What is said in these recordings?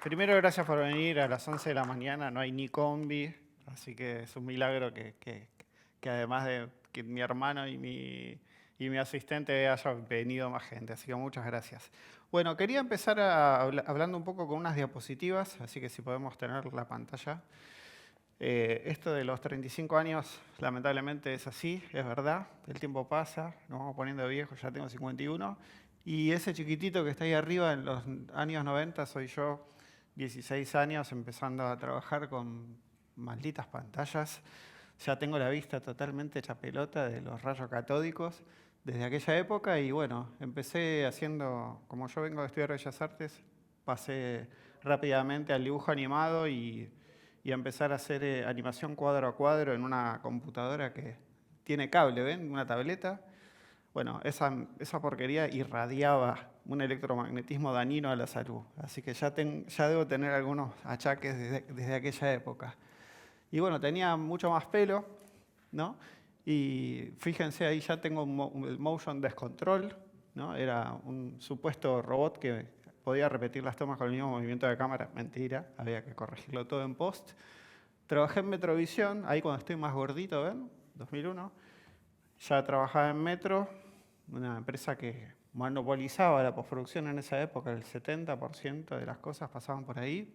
Primero, gracias por venir a las 11 de la mañana. No hay ni combi, así que es un milagro que además de que mi hermano y mi asistente haya venido más gente. Así que muchas gracias. Bueno, quería empezar hablando un poco con unas diapositivas, así que si podemos tener la pantalla. Esto de los 35 años, lamentablemente es así, es verdad. El tiempo pasa, nos vamos poniendo viejos, ya tengo 51. Y ese chiquitito que está ahí arriba en los años 90 soy yo, 16 años, empezando a trabajar con malditas pantallas. Ya tengo la vista totalmente hecha pelota de los rayos catódicos desde aquella época y bueno, empecé haciendo, como yo vengo de estudiar Bellas Artes, pasé rápidamente al dibujo animado y a empezar a hacer animación cuadro a cuadro en una computadora que tiene cable, ¿ven? Una tableta. Bueno, esa porquería irradiaba un electromagnetismo dañino a la salud. Así que ya debo tener algunos achaques desde aquella época. Y bueno, tenía mucho más pelo, ¿no? Y fíjense, ahí ya tengo el Motion Descontrol, ¿no? Era un supuesto robot que podía repetir las tomas con el mismo movimiento de cámara. Mentira, había que corregirlo todo en post. Trabajé en Metrovisión, ahí cuando estoy más gordito, ¿ven? 2001. Ya trabajaba en Metro, una empresa que monopolizaba la postproducción en esa época, el 70% de las cosas pasaban por ahí.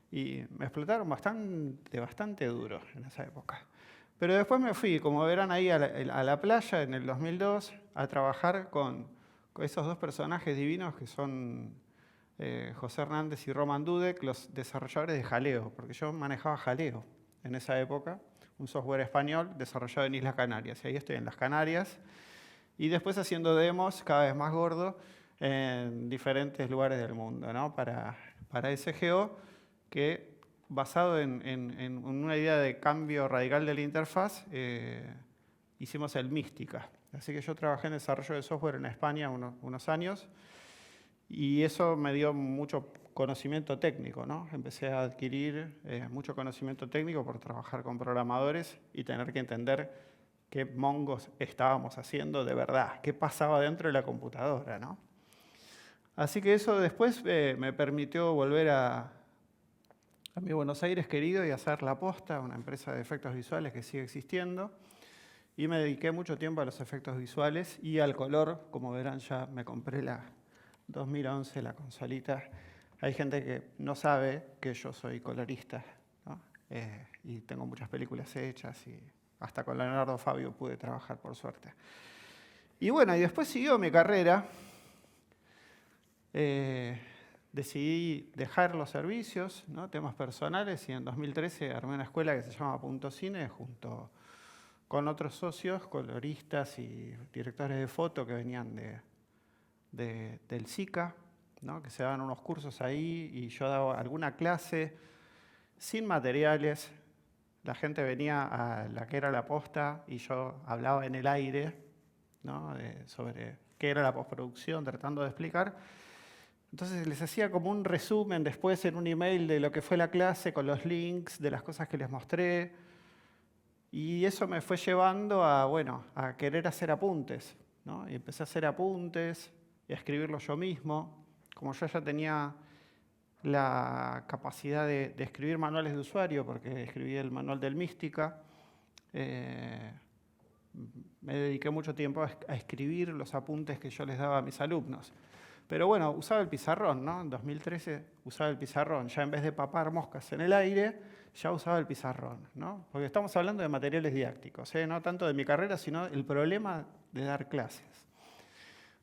Y me explotaron bastante duro en esa época. Pero después me fui, como verán ahí, a la playa en el 2002 a trabajar con esos dos personajes divinos que son José Hernández y Roman Dudek, los desarrolladores de Jaleo, porque yo manejaba Jaleo en esa época, un software español desarrollado en Islas Canarias. Y ahí estoy en las Canarias. Y después haciendo demos cada vez más gordo en diferentes lugares del mundo, ¿no? Para SGO, que basado en una idea de cambio radical de la interfaz, hicimos el Mística. Así que yo trabajé en desarrollo de software en España unos años y eso me dio mucho conocimiento técnico, ¿no? Empecé a adquirir mucho conocimiento técnico por trabajar con programadores y tener que entender qué mongos estábamos haciendo de verdad, qué pasaba dentro de la computadora, ¿no? Así que eso después me permitió volver a mi Buenos Aires querido y hacer La Posta, una empresa de efectos visuales que sigue existiendo. Y me dediqué mucho tiempo a los efectos visuales y al color. Como verán, ya me compré la 2011, la consolita. Hay gente que no sabe que yo soy colorista, ¿no? Y tengo muchas películas hechas y hasta con Leonardo Fabio pude trabajar, por suerte. Y bueno, y después siguió mi carrera. Decidí dejar los servicios, ¿no? Temas personales, y en 2013 armé una escuela que se llama Punto Cine junto con otros socios, coloristas y directores de foto que venían del SICA, ¿no? Que se daban unos cursos ahí y yo daba alguna clase sin materiales. La gente venía a la que era la posta y yo hablaba en el aire, ¿no? Sobre qué era la postproducción, tratando de explicar. Entonces les hacía como un resumen después en un email de lo que fue la clase con los links, de las cosas que les mostré. Y eso me fue llevando a, bueno, a querer hacer apuntes, ¿no? Y empecé a hacer apuntes y a escribirlos yo mismo. Como yo ya tenía la capacidad de escribir manuales de usuario, porque escribí el manual del Mística, me dediqué mucho tiempo a escribir los apuntes que yo les daba a mis alumnos. Pero bueno, usaba el pizarrón, ¿no? En 2013 usaba el pizarrón. Ya en vez de papar moscas en el aire, ya usaba el pizarrón, ¿no? Porque estamos hablando de materiales didácticos, no tanto de mi carrera, sino el problema de dar clases.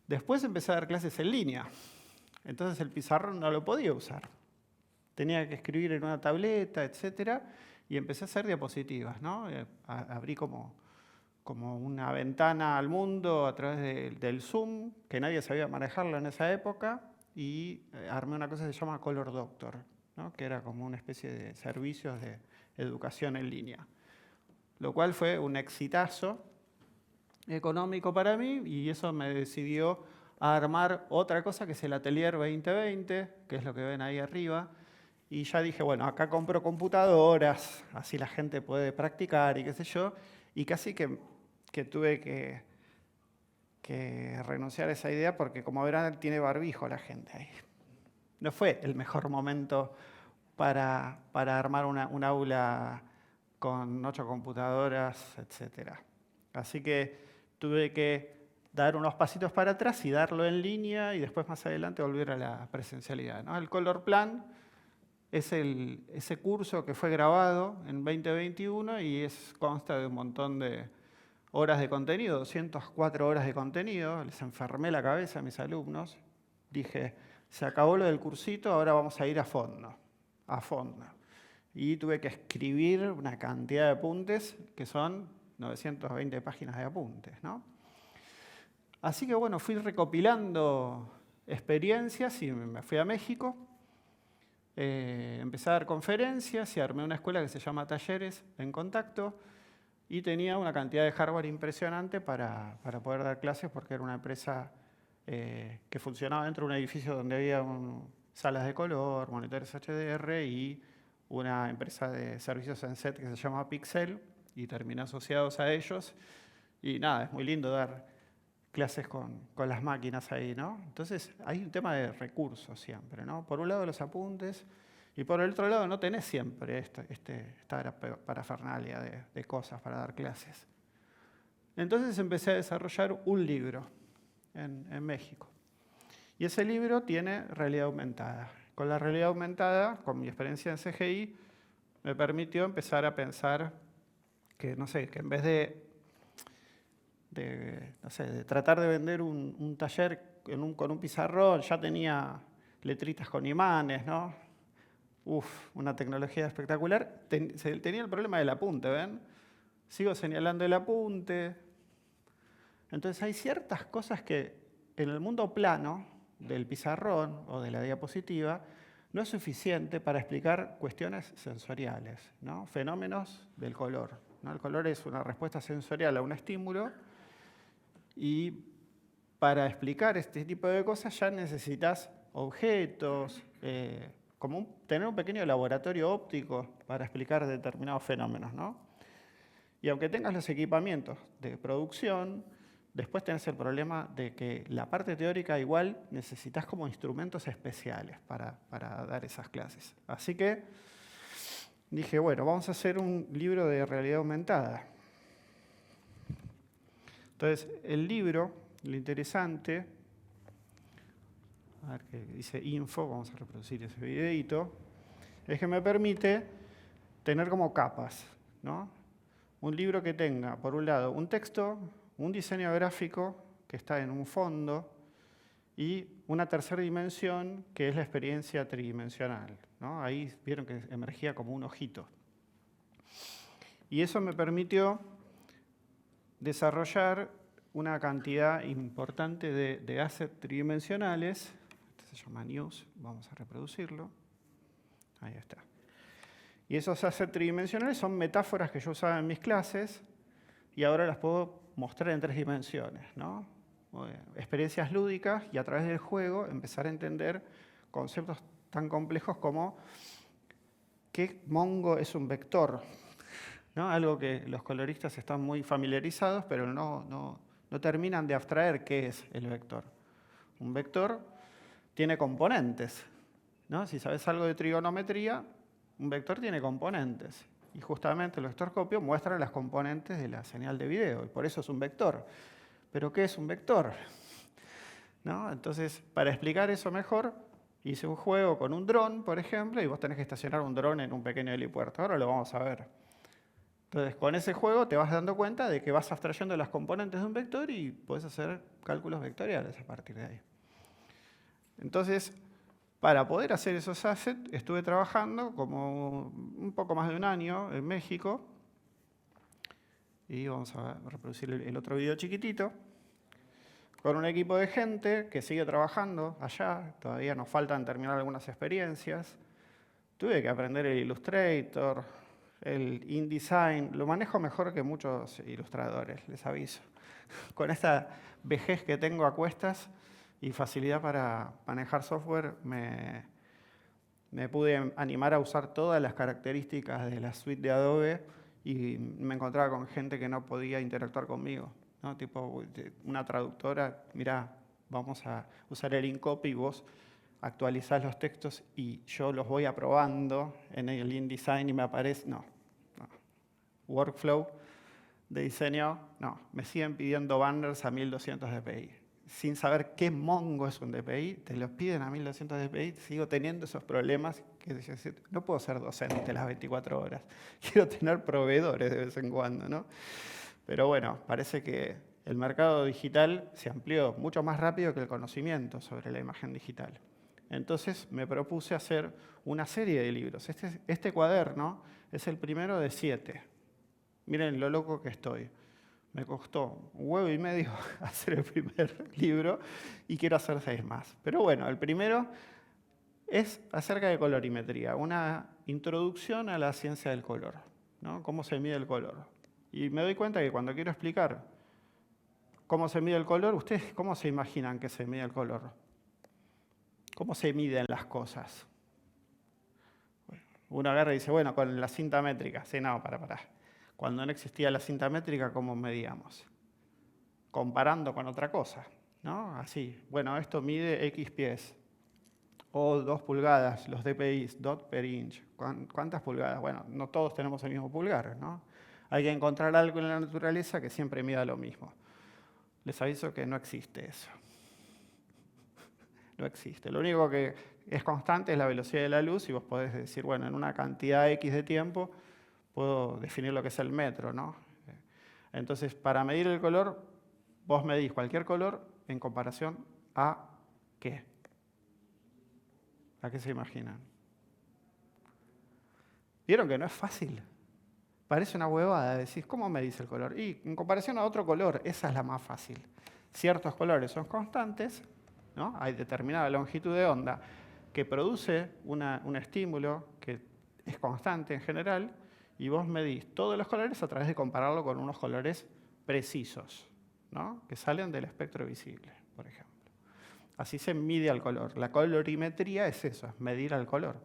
Después empecé a dar clases en línea. Entonces el pizarrón no lo podía usar. Tenía que escribir en una tableta, etcétera, y empecé a hacer diapositivas, ¿no? Abrí como una ventana al mundo a través del Zoom, que nadie sabía manejarlo en esa época, y armé una cosa que se llama Color Doctor, ¿no? Que era como una especie de servicios de educación en línea. Lo cual fue un exitazo económico para mí y eso me decidió a armar otra cosa que es el Atelier 2020, que es lo que ven ahí arriba. Y ya dije, bueno, acá compro computadoras, así la gente puede practicar y qué sé yo. Y casi que tuve que renunciar a esa idea porque, como verán, tiene barbijo la gente ahí. no fue el mejor momento para armar un aula con 8 computadoras, etc. Así que tuve que dar unos pasitos para atrás y darlo en línea y después más adelante volver a la presencialidad, ¿no? El Color Plan es ese curso que fue grabado en 2021 y consta de un montón de horas de contenido, 204 horas de contenido. Les enfermé la cabeza a mis alumnos. Dije, se acabó lo del cursito, ahora vamos a ir a fondo, a fondo. Y tuve que escribir una cantidad de apuntes que son 920 páginas de apuntes, ¿no? Así que bueno, fui recopilando experiencias y me fui a México. Empecé a dar conferencias y armé una escuela que se llama Talleres en Contacto y tenía una cantidad de hardware impresionante para poder dar clases porque era una empresa que funcionaba dentro de un edificio donde había salas de color, monitores HDR y una empresa de servicios en set que se llama Pixel y terminé asociados a ellos. Y nada, es muy lindo dar clases con las máquinas ahí, ¿no? Entonces, hay un tema de recursos siempre, ¿no? Por un lado los apuntes y por el otro lado no tenés siempre esta parafernalia de cosas para dar clases. Entonces empecé a desarrollar un libro en México. Y ese libro tiene realidad aumentada. Con la realidad aumentada, con mi experiencia en CGI, me permitió empezar a pensar que, no sé, que en vez de tratar de vender un taller con un pizarrón, ya tenía letritas con imanes, ¿no? Una tecnología espectacular. Tenía el problema del apunte, ¿ven? Sigo señalando el apunte. Entonces hay ciertas cosas que en el mundo plano del pizarrón o de la diapositiva no es suficiente para explicar cuestiones sensoriales, ¿no? Fenómenos del color, ¿no? El color es una respuesta sensorial a un estímulo y para explicar este tipo de cosas ya necesitas objetos, tener un pequeño laboratorio óptico para explicar determinados fenómenos, ¿no? Y aunque tengas los equipamientos de producción, después tenés el problema de que la parte teórica igual necesitas como instrumentos especiales para dar esas clases. Así que dije, bueno, vamos a hacer un libro de realidad aumentada. Entonces, el libro, lo interesante, a ver qué dice info, vamos a reproducir ese videito, es que me permite tener como capas, ¿no? Un libro que tenga, por un lado, un texto, un diseño gráfico que está en un fondo y una tercera dimensión que es la experiencia tridimensional, ¿no? Ahí vieron que emergía como un ojito. Y eso me permitió desarrollar una cantidad importante de assets tridimensionales. Este se llama News, vamos a reproducirlo. Ahí está. Y esos assets tridimensionales son metáforas que yo usaba en mis clases y ahora las puedo mostrar en 3 dimensiones, ¿no? Experiencias lúdicas y a través del juego empezar a entender conceptos tan complejos como ¿qué mongo es un vector? ¿No? Algo que los coloristas están muy familiarizados, pero no terminan de abstraer qué es el vector. Un vector tiene componentes, ¿no? Si sabes algo de trigonometría, un vector tiene componentes. Y justamente el vectorscopio muestra las componentes de la señal de video, y por eso es un vector. ¿Pero qué es un vector? ¿No? Entonces, para explicar eso mejor, hice un juego con un dron, por ejemplo, y vos tenés que estacionar un dron en un pequeño helipuerto. Ahora lo vamos a ver. Entonces, con ese juego te vas dando cuenta de que vas abstrayendo las componentes de un vector y puedes hacer cálculos vectoriales a partir de ahí. Entonces, para poder hacer esos assets, estuve trabajando como un poco más de un año en México. Y vamos a reproducir el otro video chiquitito. Con un equipo de gente que sigue trabajando allá. Todavía nos faltan terminar algunas experiencias. Tuve que aprender el Illustrator, el InDesign. Lo manejo mejor que muchos ilustradores, les aviso. Con esta vejez que tengo a cuestas y facilidad para manejar software, me pude animar a usar todas las características de la suite de Adobe y me encontraba con gente que no podía interactuar conmigo, ¿no? Tipo una traductora, mirá, vamos a usar el InCopy y vos actualizás los textos y yo los voy aprobando en el InDesign y me aparece, no. Workflow de diseño, no, me siguen pidiendo banners a 1200 dpi. Sin saber qué mongo es un dpi, te los piden a 1200 dpi, sigo teniendo esos problemas que no puedo ser docente las 24 horas, quiero tener proveedores de vez en cuando, ¿no? Pero bueno, parece que el mercado digital se amplió mucho más rápido que el conocimiento sobre la imagen digital. Entonces me propuse hacer una serie de libros. Este cuaderno es el primero de 7. Miren lo loco que estoy. Me costó 1,5 huevos hacer el primer libro y quiero hacer 6 más. Pero bueno, el primero es acerca de colorimetría, una introducción a la ciencia del color, ¿no? Cómo se mide el color. Y me doy cuenta que cuando quiero explicar cómo se mide el color, ¿ustedes cómo se imaginan que se mide el color? ¿Cómo se miden las cosas? Uno agarra y dice, bueno, con la cinta métrica. Sí, no, para. Cuando no existía la cinta métrica, ¿cómo medíamos? Comparando con otra cosa, ¿no? Así, bueno, esto mide X pies, o 2 pulgadas, los DPIs, dot per inch. ¿Cuántas pulgadas? Bueno, no todos tenemos el mismo pulgar, ¿no? Hay que encontrar algo en la naturaleza que siempre mida lo mismo. Les aviso que no existe eso. No existe. Lo único que es constante es la velocidad de la luz y vos podés decir, bueno, en una cantidad X de tiempo puedo definir lo que es el metro, ¿no? Entonces, para medir el color, vos medís cualquier color en comparación a ¿qué? ¿A qué se imaginan? ¿Vieron que no es fácil? Parece una huevada. Decís, ¿cómo medís el color? Y en comparación a otro color, esa es la más fácil. Ciertos colores son constantes, ¿no? Hay determinada longitud de onda que produce un estímulo que es constante en general, y vos medís todos los colores a través de compararlo con unos colores precisos, ¿no? Que salen del espectro visible, por ejemplo. Así se mide al color. La colorimetría es eso, es medir al color.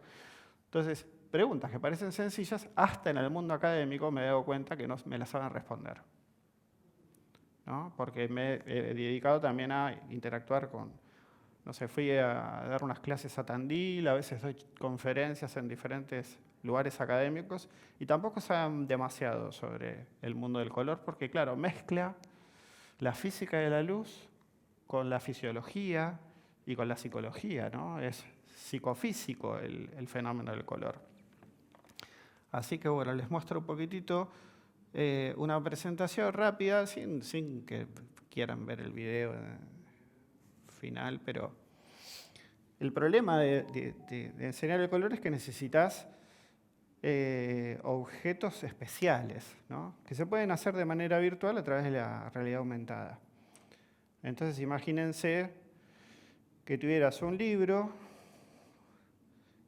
Entonces, preguntas que parecen sencillas, hasta en el mundo académico me he dado cuenta que no me las saben responder, ¿no? Porque me he dedicado también a interactuar con, no sé, fui a dar unas clases a Tandil, a veces doy conferencias en diferentes lugares académicos y tampoco saben demasiado sobre el mundo del color porque, claro, mezcla la física de la luz con la fisiología y con la psicología, ¿no? Es psicofísico el fenómeno del color. Así que, bueno, les muestro un poquitito una presentación rápida, sin que quieran ver el video final, pero el problema de enseñar el color es que necesitas objetos especiales, ¿no? Que se pueden hacer de manera virtual a través de la realidad aumentada. Entonces, imagínense que tuvieras un libro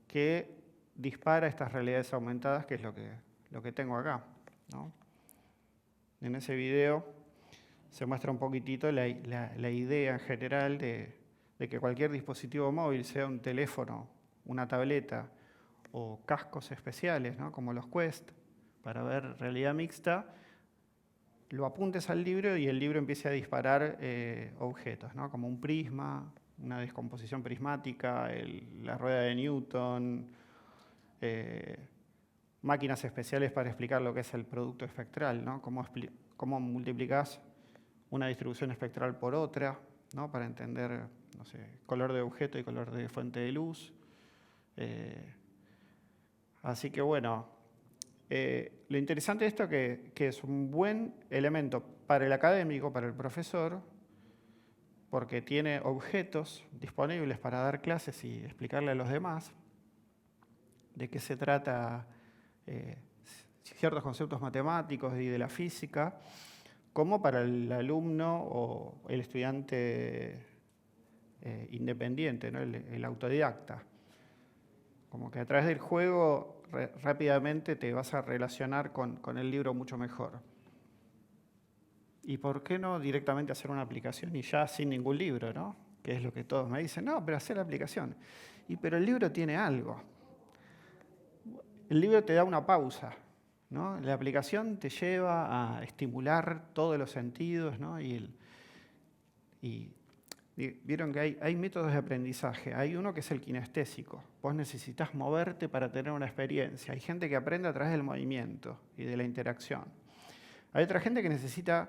que dispara estas realidades aumentadas, que es lo que tengo acá, ¿no? En ese video se muestra un poquitito la idea en general de que cualquier dispositivo móvil, sea un teléfono, una tableta o cascos especiales, ¿no? Como los Quest, para ver realidad mixta, lo apuntes al libro y el libro empiece a disparar objetos, ¿no? Como un prisma, una descomposición prismática, la rueda de Newton, máquinas especiales para explicar lo que es el producto espectral, ¿no? Cómo multiplicás una distribución espectral por otra, ¿no? Para entender, no sé, color de objeto y color de fuente de luz. Así que bueno, lo interesante de esto es que es un buen elemento para el académico, para el profesor, porque tiene objetos disponibles para dar clases y explicarle a los demás de qué se trata ciertos conceptos matemáticos y de la física, como para el alumno o el estudiante independiente, ¿no? el autodidacta. Como que a través del juego rápidamente te vas a relacionar con el libro mucho mejor. ¿Y por qué no directamente hacer una aplicación y ya sin ningún libro, ¿no? Que es lo que todos me dicen, no, pero hacer la aplicación. Pero el libro tiene algo. El libro te da una pausa, ¿no? La aplicación te lleva a estimular todos los sentidos, ¿no? Y Vieron que hay métodos de aprendizaje. Hay uno que es el kinestésico. Vos necesitas moverte para tener una experiencia. Hay gente que aprende a través del movimiento y de la interacción. Hay otra gente que necesita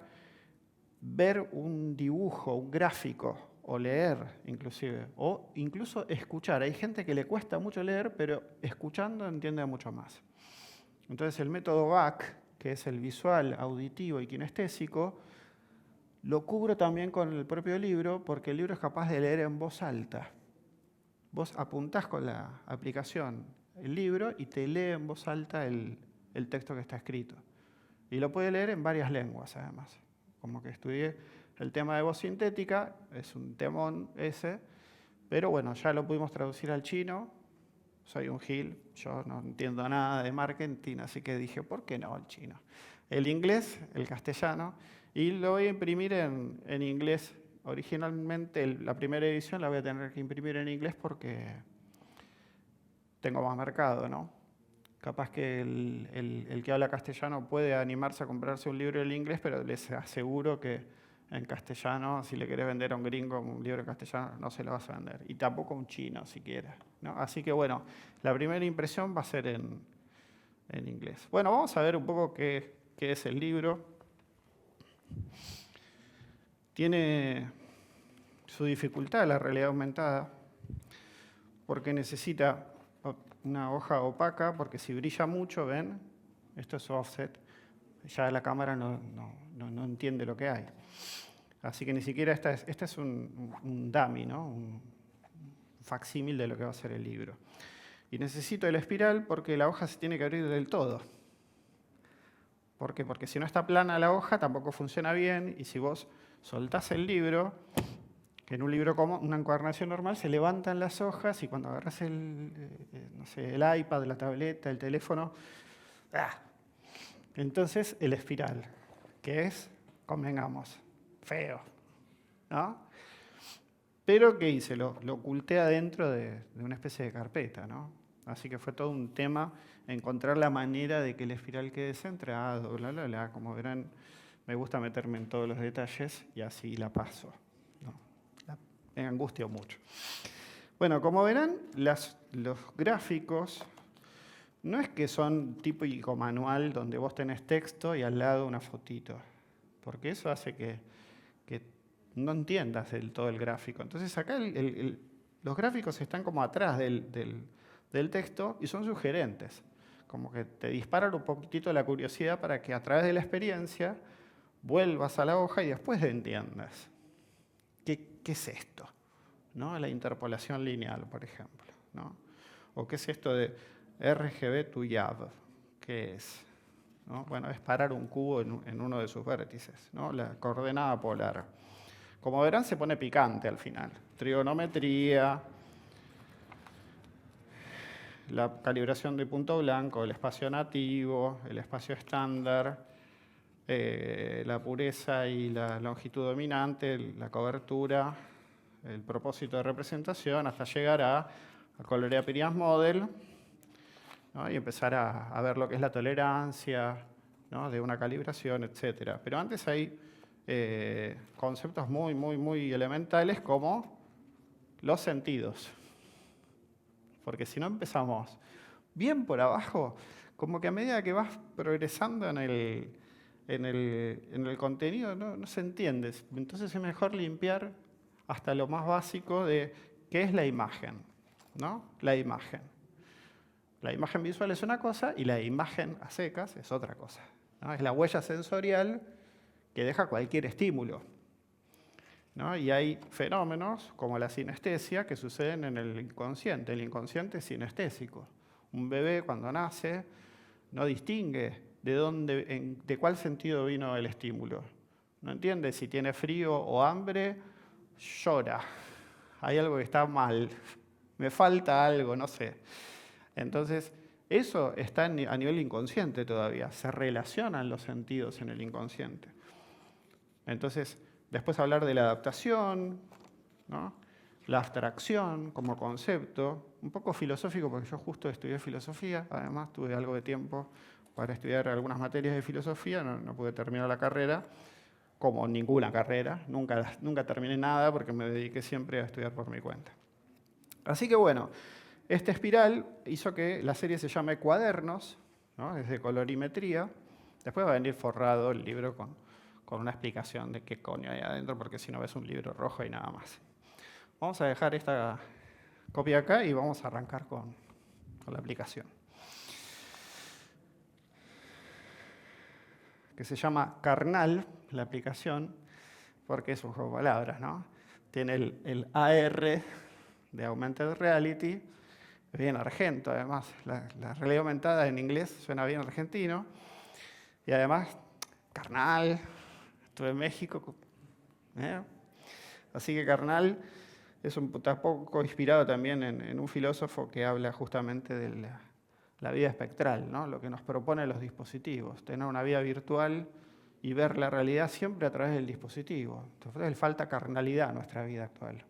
ver un dibujo, un gráfico, o leer inclusive, o incluso escuchar. Hay gente que le cuesta mucho leer, pero escuchando entiende mucho más. Entonces el método BAC, que es el visual, auditivo y kinestésico, lo cubro también con el propio libro, porque el libro es capaz de leer en voz alta. Vos apuntás con la aplicación el libro y te lee en voz alta el texto que está escrito. Y lo puede leer en varias lenguas, además. Como que estudié el tema de voz sintética, es un temón ese, pero bueno, ya lo pudimos traducir al chino. Soy un gil, yo no entiendo nada de marketing, así que dije, ¿por qué no el chino? El inglés, el castellano, y lo voy a imprimir en inglés. Originalmente la primera edición la voy a tener que imprimir en inglés porque tengo más mercado, ¿no? Capaz que el que habla castellano puede animarse a comprarse un libro en inglés, pero les aseguro que en castellano, si le querés vender a un gringo un libro en castellano, no se lo vas a vender. Y tampoco a un chino, siquiera, ¿no? Así que bueno, la primera impresión va a ser en inglés. Bueno, vamos a ver un poco qué es el libro. Tiene su dificultad la realidad aumentada, porque necesita una hoja opaca, porque si brilla mucho, ¿ven? Esto es offset, ya la cámara no entiende lo que hay. Así que ni siquiera esta es un dummy, ¿no? Un facsímil de lo que va a ser el libro. Y necesito el espiral porque la hoja se tiene que abrir del todo. ¿Por qué? Porque si no está plana la hoja tampoco funciona bien, y si vos soltás el libro, que en un libro como una encuadernación normal se levantan las hojas y cuando agarras el iPad, la tableta, el teléfono, ¡ah! Entonces el espiral, que es, convengamos, feo, ¿no? Pero ¿qué hice? Lo oculté adentro de una especie de carpeta, ¿no? Así que fue todo un tema encontrar la manera de que el espiral quede centrado, bla, bla, bla. Como verán, me gusta meterme en todos los detalles y así la paso, ¿no? Me angustio mucho. Bueno, como verán, los gráficos no es que son típico manual donde vos tenés texto y al lado una fotito, porque eso hace que no entiendas del todo el gráfico. Entonces acá los gráficos están como atrás del texto y son sugerentes, como que te disparan un poquitito la curiosidad para que a través de la experiencia vuelvas a la hoja y después entiendas. ¿Qué es esto? ¿No? La interpolación lineal, por ejemplo, ¿no? ¿O qué es esto de RGB to YAV? ¿Qué es? ¿No? Bueno, es parar un cubo en uno de sus vértices, ¿no? La coordenada polar. Como verán, se pone picante al final. Trigonometría, la calibración de punto blanco, el espacio nativo, el espacio estándar, la pureza y la longitud dominante, la cobertura, el propósito de representación, hasta llegar a colorear Pirias Model, ¿no? Y empezar a ver lo que es la tolerancia, ¿no? De una calibración, etc. Pero antes hay conceptos muy elementales como los sentidos. Porque si no empezamos bien por abajo, como que a medida que vas progresando en el contenido no se entiende. Entonces es mejor limpiar hasta lo más básico de qué es la imagen, ¿no? La imagen. La imagen visual es una cosa y la imagen a secas es otra cosa, ¿no? Es la huella sensorial que deja cualquier estímulo, ¿no? Y hay fenómenos como la sinestesia que suceden en el inconsciente. El inconsciente es sinestésico. Un bebé cuando nace no distingue de cuál sentido vino el estímulo. No entiende si tiene frío o hambre, llora. Hay algo que está mal, me falta algo, no sé. Entonces, eso está a nivel inconsciente todavía. Se relacionan los sentidos en el inconsciente. Entonces, después hablar de la adaptación, ¿no? La abstracción como concepto, un poco filosófico, porque yo justo estudié filosofía, además tuve algo de tiempo para estudiar algunas materias de filosofía, no pude terminar la carrera, como ninguna carrera, nunca terminé nada porque me dediqué siempre a estudiar por mi cuenta. Así que bueno, esta espiral hizo que la serie se llame Cuadernos, ¿no? Es de colorimetría. Después va a venir forrado el libro con una explicación de qué coño hay adentro, porque si no ves un libro rojo y nada más. Vamos a dejar esta copia acá y vamos a arrancar con la aplicación. Que se llama Carnal, la aplicación, porque es un juego de palabras, ¿no? Tiene el AR de Augmented Reality, bien argento además. La realidad aumentada en inglés suena bien argentino. Y además, carnal, estuve en México. Así que carnal es un poco inspirado también en un filósofo que habla justamente de la vida espectral, ¿no? Lo que nos proponen los dispositivos, tener una vida virtual y ver la realidad siempre a través del dispositivo. Entonces le falta carnalidad a nuestra vida actual.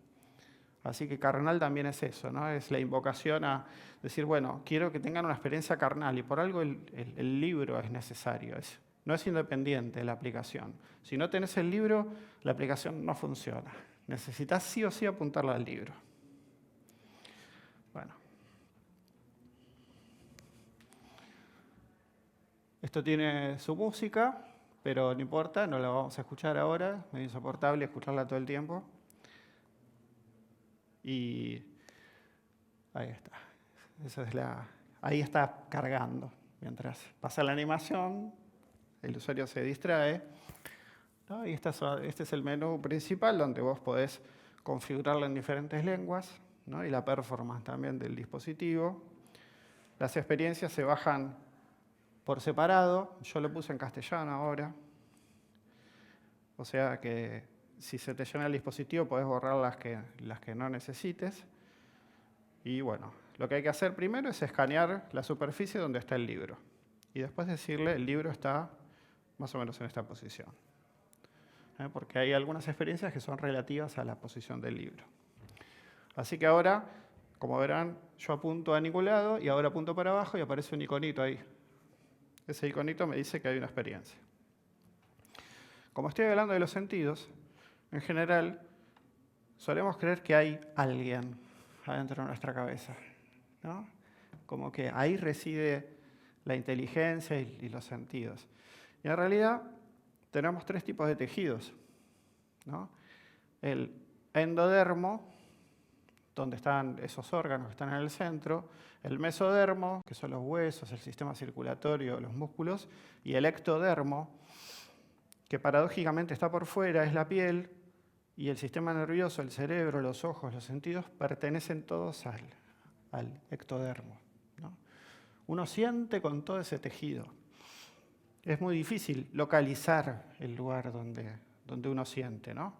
Así que carnal también es eso, ¿no? Es la invocación a decir, bueno, quiero que tengan una experiencia carnal y por algo el libro es necesario. No es independiente la aplicación. Si no tenés el libro, la aplicación no funciona. Necesitas sí o sí apuntarla al libro. Bueno. Esto tiene su música, pero no importa, no la vamos a escuchar ahora. Es insoportable escucharla todo el tiempo. Y ahí está. Ahí está cargando. Mientras pasa la animación, el usuario se distrae. ¿No? Y este es el menú principal donde vos podés configurarlo en diferentes lenguas, ¿no? Y la performance también del dispositivo. Las experiencias se bajan por separado. Yo lo puse en castellano ahora. O sea que si se te llena el dispositivo podés borrar las que no necesites. Y bueno, lo que hay que hacer primero es escanear la superficie donde está el libro. Y después decirle, el libro está más o menos en esta posición. Porque hay algunas experiencias que son relativas a la posición del libro. Así que ahora, como verán, yo apunto a ningún lado y ahora apunto para abajo y aparece un iconito ahí. Ese iconito me dice que hay una experiencia. Como estoy hablando de los sentidos, en general, solemos creer que hay alguien adentro de nuestra cabeza, ¿no? Como que ahí reside la inteligencia y los sentidos. Y en realidad tenemos tres tipos de tejidos, ¿no? El endodermo, donde están esos órganos que están en el centro, el mesodermo, que son los huesos, el sistema circulatorio, los músculos, y el ectodermo, que paradójicamente está por fuera, es la piel, y el sistema nervioso, el cerebro, los ojos, los sentidos, pertenecen todos al ectodermo, ¿no? Uno siente con todo ese tejido. Es muy difícil localizar el lugar donde uno siente, ¿no?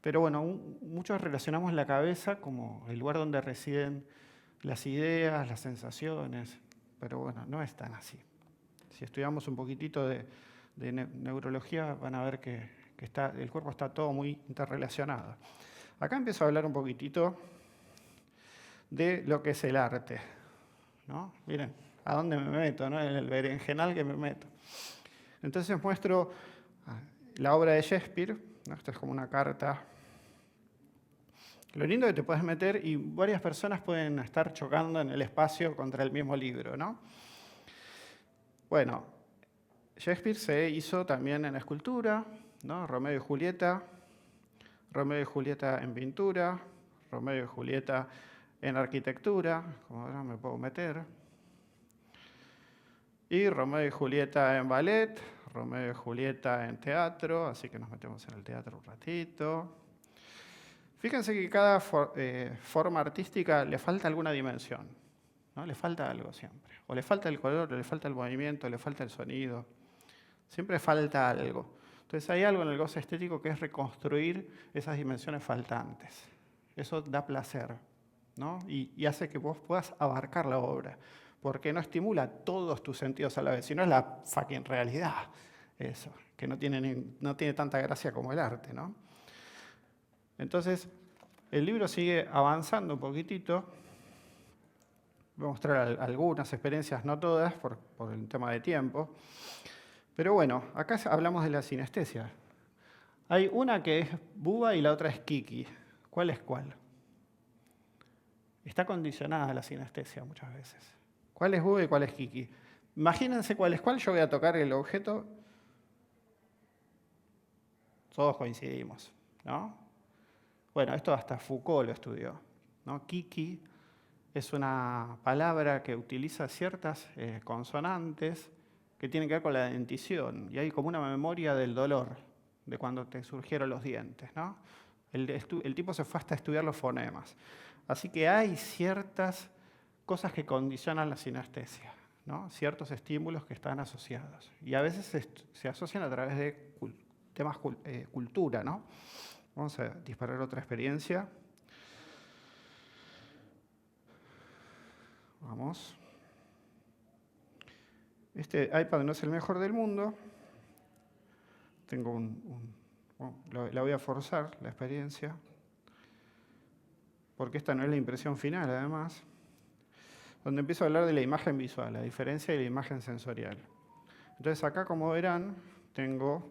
Pero bueno, muchos relacionamos la cabeza como el lugar donde residen las ideas, las sensaciones, pero bueno, no es tan así. Si estudiamos un poquitito de neurología, van a ver que el cuerpo está todo muy interrelacionado. Acá empiezo a hablar un poquitito de lo que es el arte, ¿no? Miren, a dónde me meto, ¿no? En el berenjenal que me meto. Entonces muestro la obra de Shakespeare, ¿no? Esta es como una carta. Lo lindo es que te puedes meter y varias personas pueden estar chocando en el espacio contra el mismo libro, ¿no? Bueno, Shakespeare se hizo también en escultura, ¿no? Romeo y Julieta en pintura, Romeo y Julieta en arquitectura, como ahora me puedo meter, y Romeo y Julieta en ballet, Romeo y Julieta en teatro, así que nos metemos en el teatro un ratito. Fíjense que cada forma artística le falta alguna dimensión, ¿no? Le falta algo siempre. O le falta el color, o le falta el movimiento, o le falta el sonido. Siempre falta algo. Entonces hay algo en el goce estético que es reconstruir esas dimensiones faltantes. Eso da placer, ¿no? Y hace que vos puedas abarcar la obra, porque no estimula todos tus sentidos a la vez, sino es la fucking realidad, eso, que no tiene tanta gracia como el arte, ¿no? Entonces, el libro sigue avanzando un poquitito. Voy a mostrar algunas experiencias, no todas, por el tema de tiempo. Pero bueno, acá hablamos de la sinestesia. Hay una que es Buba y la otra es Kiki. ¿Cuál es cuál? Está condicionada la sinestesia muchas veces. ¿Cuál es Buba y cuál es Kiki? Imagínense cuál es cuál, yo voy a tocar el objeto. Todos coincidimos, ¿no? Bueno, esto hasta Foucault lo estudió, ¿no? Kiki es una palabra que utiliza ciertas consonantes que tienen que ver con la dentición. Y hay como una memoria del dolor, de cuando te surgieron los dientes, ¿no? El tipo se fue hasta estudiar los fonemas. Así que hay ciertas cosas que condicionan la sinestesia, ¿no? Ciertos estímulos que están asociados. Y a veces se asocian a través de temas cultura, ¿no? Vamos a disparar otra experiencia. Vamos. Este iPad no es el mejor del mundo. Tengo la voy a forzar, la experiencia, porque esta no es la impresión final, además, donde empiezo a hablar de la imagen visual, la diferencia de la imagen sensorial. Entonces acá, como verán, tengo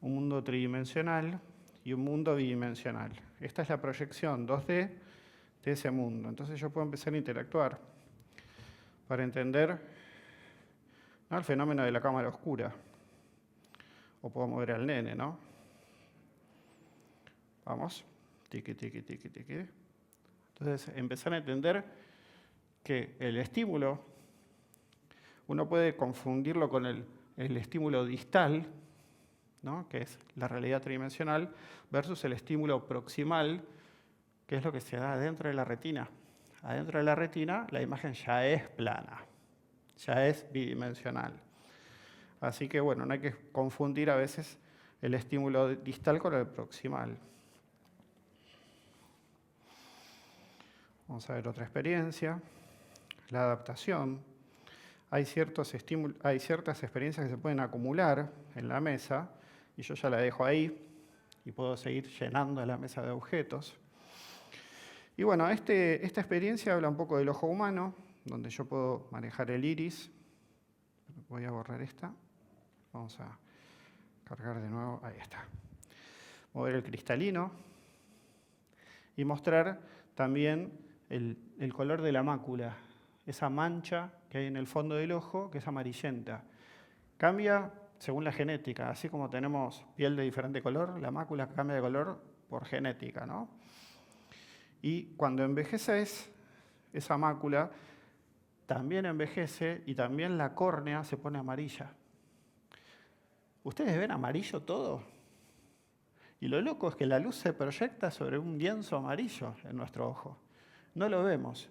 un mundo tridimensional y un mundo bidimensional. Esta es la proyección 2D de ese mundo. Entonces yo puedo empezar a interactuar para entender, ¿no?, el fenómeno de la cámara oscura. O puedo mover al nene, ¿no? Vamos. Tiqui, tiqui, tiqui, tiqui. Entonces, empezar a entender que el estímulo, uno puede confundirlo con el estímulo distal, ¿no?, que es la realidad tridimensional, versus el estímulo proximal, que es lo que se da dentro de la retina. Adentro de la retina, la imagen ya es plana, ya es bidimensional. Así que, bueno, no hay que confundir a veces el estímulo distal con el proximal. Vamos a ver otra experiencia. La adaptación. Hay ciertas experiencias que se pueden acumular en la mesa, y yo ya la dejo ahí, y puedo seguir llenando la mesa de objetos. Y bueno, esta experiencia habla un poco del ojo humano, donde yo puedo manejar el iris. Voy a borrar esta. Vamos a cargar de nuevo. Ahí está. Mover el cristalino y mostrar también el color de la mácula, esa mancha que hay en el fondo del ojo, que es amarillenta. Cambia según la genética, así como tenemos piel de diferente color, la mácula cambia de color por genética, ¿no? Y cuando envejece esa mácula, también envejece y también la córnea se pone amarilla. ¿Ustedes ven amarillo todo? Y lo loco es que la luz se proyecta sobre un lienzo amarillo en nuestro ojo. No lo vemos,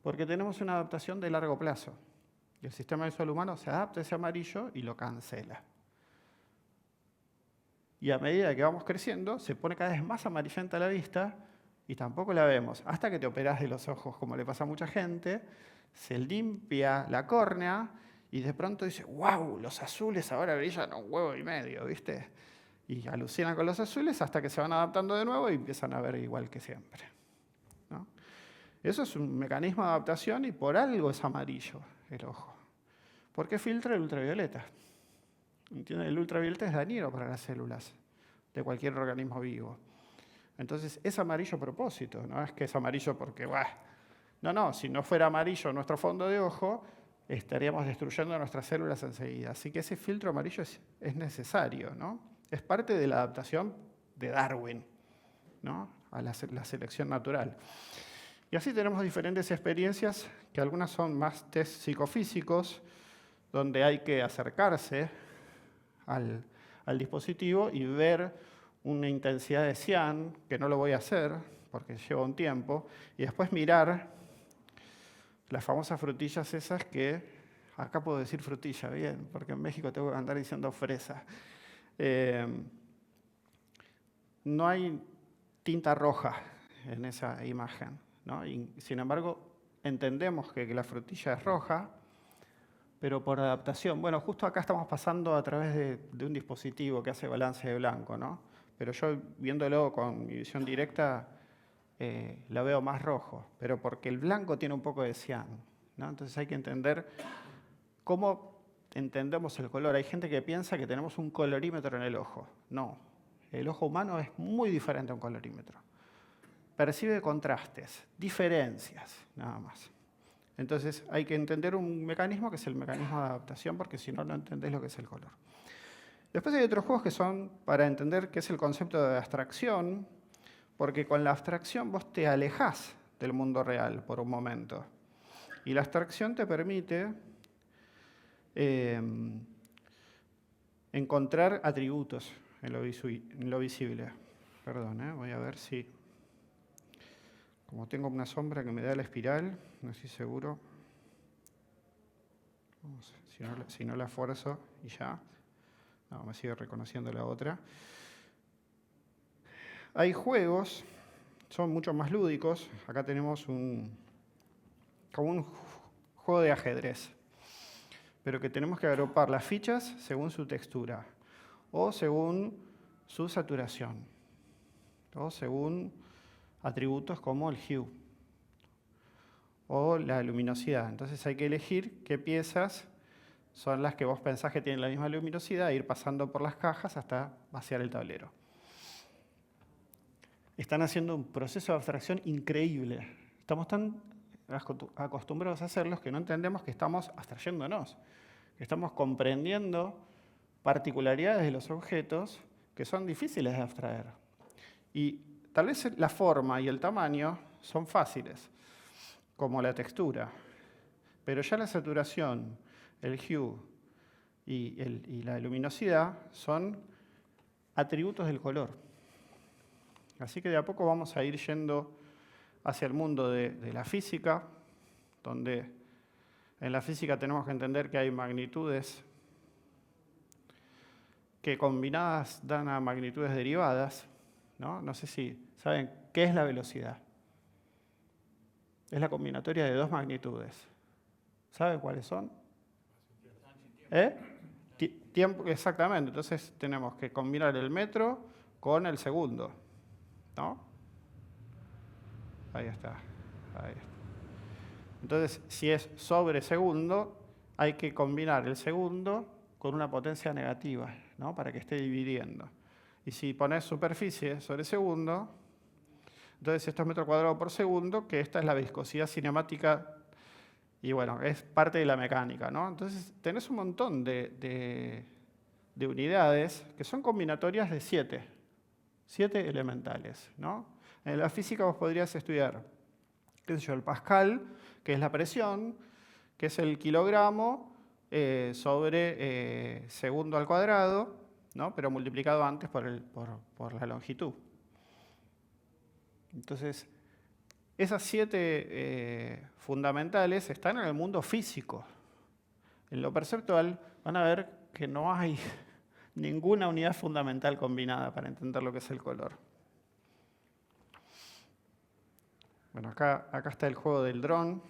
porque tenemos una adaptación de largo plazo. Y el sistema visual humano se adapta a ese amarillo y lo cancela. Y a medida que vamos creciendo, se pone cada vez más amarillenta la vista y tampoco la vemos. Hasta que te operás de los ojos, como le pasa a mucha gente, se limpia la córnea y de pronto dice, wow, los azules ahora brillan un huevo y medio, ¿viste? Y alucinan con los azules hasta que se van adaptando de nuevo y empiezan a ver igual que siempre, ¿no? Eso es un mecanismo de adaptación y por algo es amarillo el ojo. Porque filtra el ultravioleta. ¿Entienden? El ultravioleta es dañino para las células de cualquier organismo vivo. Entonces es amarillo a propósito, no es que es amarillo porque, ¡buah! No, si no fuera amarillo nuestro fondo de ojo, estaríamos destruyendo nuestras células enseguida. Así que ese filtro amarillo es necesario, ¿no? Es parte de la adaptación de Darwin, ¿no?, a la selección natural. Y así tenemos diferentes experiencias, que algunas son más test psicofísicos, donde hay que acercarse al dispositivo y ver una intensidad de cian, que no lo voy a hacer porque lleva un tiempo, y después mirar las famosas frutillas esas que, acá puedo decir frutilla, bien, porque en México tengo que andar diciendo fresa. No hay tinta roja en esa imagen, ¿no? Y, sin embargo, entendemos que la frutilla es roja, pero por adaptación. Bueno, justo acá estamos pasando a través de un dispositivo que hace balance de blanco, ¿no? Pero yo, viéndolo con mi visión directa, la veo más rojo, pero porque el blanco tiene un poco de cian, ¿no? Entonces hay que entender cómo entendemos el color. Hay gente que piensa que tenemos un colorímetro en el ojo. No, El ojo humano es muy diferente a un colorímetro. Percibe contrastes, diferencias, nada más. Entonces hay que entender un mecanismo que es el mecanismo de adaptación, porque si no, no entendés lo que es el color. Después hay otros juegos que son para entender qué es el concepto de abstracción, porque con la abstracción vos te alejás del mundo real por un momento. Y la abstracción te permite encontrar atributos en lo visible. Perdón, voy a ver si... Como tengo una sombra que me da la espiral, no estoy seguro. Si no la esfuerzo y ya. No, me sigue reconociendo la otra. Hay juegos, son mucho más lúdicos. Acá tenemos como un juego de ajedrez, pero que tenemos que agrupar las fichas según su textura, o según su saturación, o según atributos como el hue o la luminosidad. Entonces hay que elegir qué piezas son las que vos pensás que tienen la misma luminosidad e ir pasando por las cajas hasta vaciar el tablero. Están haciendo un proceso de abstracción increíble. Estamos tan acostumbrados a hacerlos que no entendemos que estamos abstrayéndonos, que estamos comprendiendo particularidades de los objetos que son difíciles de abstraer. Y tal vez la forma y el tamaño son fáciles, como la textura, pero ya la saturación, el hue y la luminosidad son atributos del color. Así que de a poco vamos a ir yendo hacia el mundo de la física, donde en la física tenemos que entender que hay magnitudes que combinadas dan a magnitudes derivadas, ¿no? No sé si saben qué es la velocidad. Es la combinatoria de dos magnitudes. ¿Saben cuáles son? Tiempo, exactamente. Entonces tenemos que combinar el metro con el segundo, ¿no? Ahí está. Entonces, si es sobre segundo, hay que combinar el segundo con una potencia negativa, ¿no? Para que esté dividiendo. Y si pones superficie sobre segundo, entonces esto es metro cuadrado por segundo, que esta es la viscosidad cinemática, y bueno, es parte de la mecánica, ¿no? Entonces tenés un montón de unidades que son combinatorias de 7 elementales, ¿no? En la física vos podrías estudiar, qué sé yo, el pascal, que es la presión, que es el kilogramo sobre segundo al cuadrado, ¿no? Pero multiplicado antes por la longitud. Entonces, esas 7 fundamentales están en el mundo físico. En lo perceptual van a ver que no hay ninguna unidad fundamental combinada para entender lo que es el color. Bueno, acá está el juego del dron.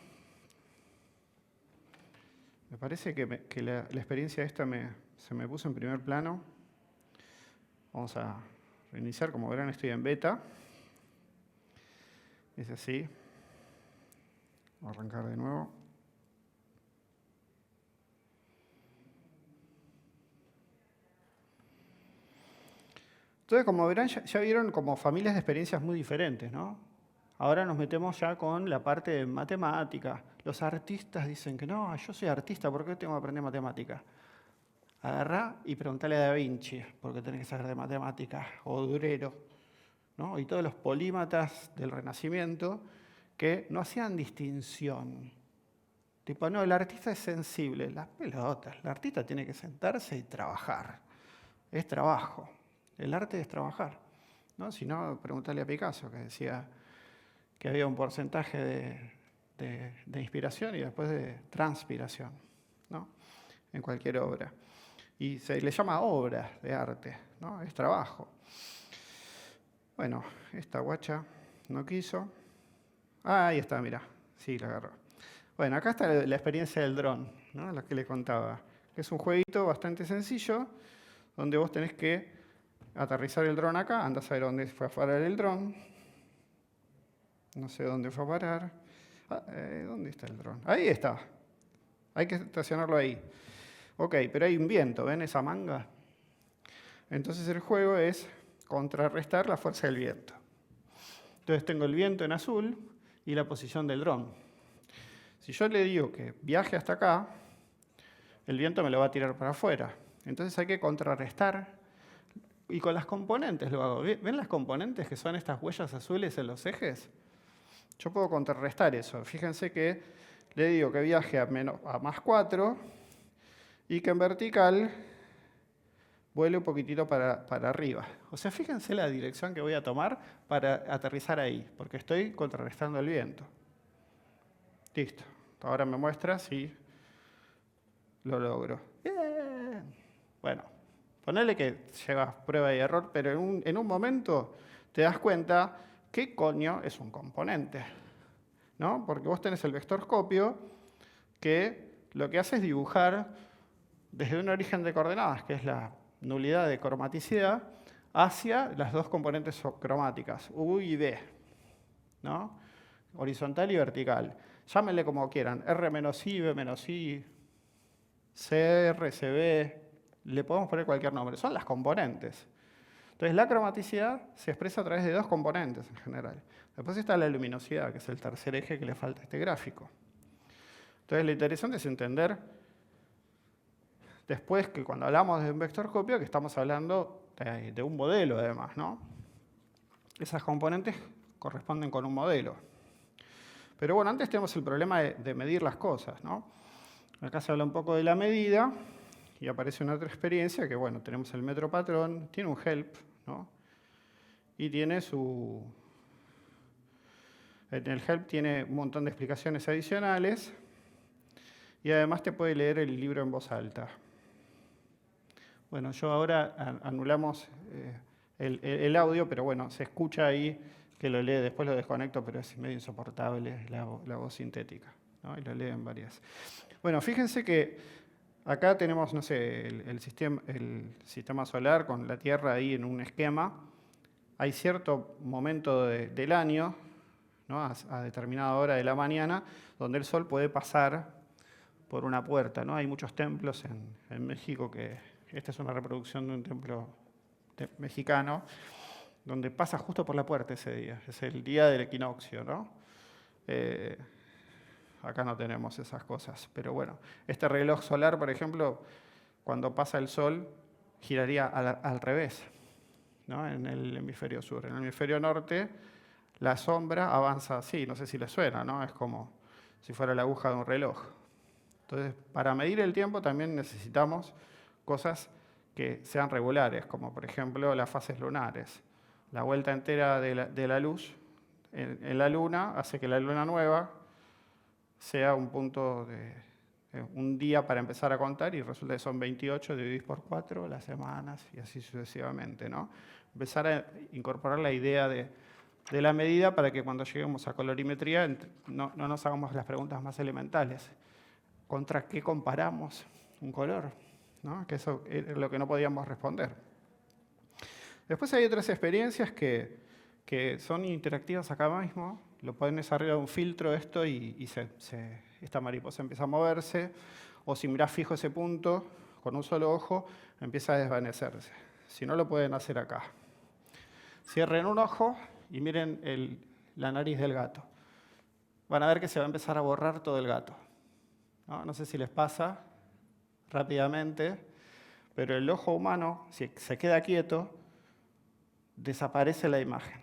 Me parece que la experiencia esta se me puso en primer plano. Vamos a reiniciar, como verán estoy en beta. Es así. Voy a arrancar de nuevo. Entonces, como verán, ya vieron como familias de experiencias muy diferentes, ¿no? Ahora nos metemos ya con la parte de matemática. Los artistas dicen que no, yo soy artista, ¿por qué tengo que aprender matemática? Agarrá y preguntale a Da Vinci, ¿por qué tenés que saber de matemáticas? O Durero, ¿no? Y todos los polímatas del Renacimiento que no hacían distinción. Tipo, no, el artista es sensible. Las pelotas, el artista tiene que sentarse y trabajar. Es trabajo. El arte es trabajar, ¿no? Si no, preguntale a Picasso, que decía que había un porcentaje de inspiración y después de transpiración, ¿no? En cualquier obra. Y se le llama obra de arte, ¿no? Es trabajo. Bueno, esta guacha no quiso. Ah, ahí está, mira. Sí, la agarró. Bueno, acá está la experiencia del dron, ¿no? La que les contaba. Es un jueguito bastante sencillo, donde vos tenés que aterrizar el dron acá. Andás a ver dónde fue a parar el dron. No sé dónde fue a parar. ¿Dónde está el dron? Ahí está. Hay que estacionarlo ahí. Ok, pero hay un viento, ¿ven esa manga? Entonces el juego es contrarrestar la fuerza del viento. Entonces tengo el viento en azul y la posición del dron. Si yo le digo que viaje hasta acá, el viento me lo va a tirar para afuera. Entonces hay que contrarrestar. Y con las componentes lo hago. ¿Ven las componentes que son estas huellas azules en los ejes? Yo puedo contrarrestar eso. Fíjense que le digo que viaje a más 4 y que en vertical vuele un poquitito para arriba. O sea, fíjense la dirección que voy a tomar para aterrizar ahí, porque estoy contrarrestando el viento. Listo. Ahora me muestra si lo logro. Bien. Bueno, ponele que llevas prueba y error, pero en un momento te das cuenta qué coño es un componente, ¿no? Porque vos tenés el vectorscopio que lo que hace es dibujar desde un origen de coordenadas, que es la nulidad de cromaticidad, hacia las dos componentes cromáticas, U y V, ¿no? Horizontal y vertical. Llámenle como quieran, R-I, B-I, CR, CB, le podemos poner cualquier nombre, son las componentes. Entonces la cromaticidad se expresa a través de dos componentes en general. Después está la luminosidad, que es el tercer eje que le falta a este gráfico. Entonces lo interesante es entender después que cuando hablamos de un vectorscopio, que estamos hablando de un modelo además, ¿no? Esas componentes corresponden con un modelo. Pero bueno, antes tenemos el problema de medir las cosas, ¿no? Acá se habla un poco de la medida y aparece una otra experiencia que, bueno, tenemos el metro patrón, tiene un help, ¿no? Y tiene en el help tiene un montón de explicaciones adicionales y además te puede leer el libro en voz alta. Bueno, yo ahora anulamos el audio, pero bueno, se escucha ahí que lo lee, después lo desconecto, pero es medio insoportable la voz sintética, ¿no? Y lo leen varias. Bueno, fíjense que acá tenemos, no sé, el sistema solar con la Tierra ahí en un esquema. Hay cierto momento del año, ¿no? A determinada hora de la mañana, donde el Sol puede pasar por una puerta, ¿no? Hay muchos templos en México que... Esta es una reproducción de un templo mexicano, donde pasa justo por la puerta ese día. Es el día del equinoccio, ¿no? Acá no tenemos esas cosas. Pero bueno, este reloj solar, por ejemplo, cuando pasa el sol, giraría al revés, ¿no? En el hemisferio sur. En el hemisferio norte, la sombra avanza así. No sé si les suena, ¿no? Es como si fuera la aguja de un reloj. Entonces, para medir el tiempo también necesitamos cosas que sean regulares, como por ejemplo las fases lunares. La vuelta entera de la luz en la luna hace que la luna nueva sea un punto un día para empezar a contar y resulta que son 28 divididos por 4 las semanas y así sucesivamente, ¿no? Empezar a incorporar la idea de la medida para que cuando lleguemos a colorimetría no nos hagamos las preguntas más elementales. ¿Contra qué comparamos un color? ¿No? Que eso es lo que no podíamos responder. Después hay otras experiencias que son interactivas acá mismo. Lo pueden desarrollar un filtro esto y esta mariposa empieza a moverse. O si mirás fijo ese punto, con un solo ojo, empieza a desvanecerse. Si no, lo pueden hacer acá. Cierren un ojo y miren la nariz del gato. Van a ver que se va a empezar a borrar todo el gato. No sé si les pasa rápidamente, pero el ojo humano, si se queda quieto, desaparece la imagen.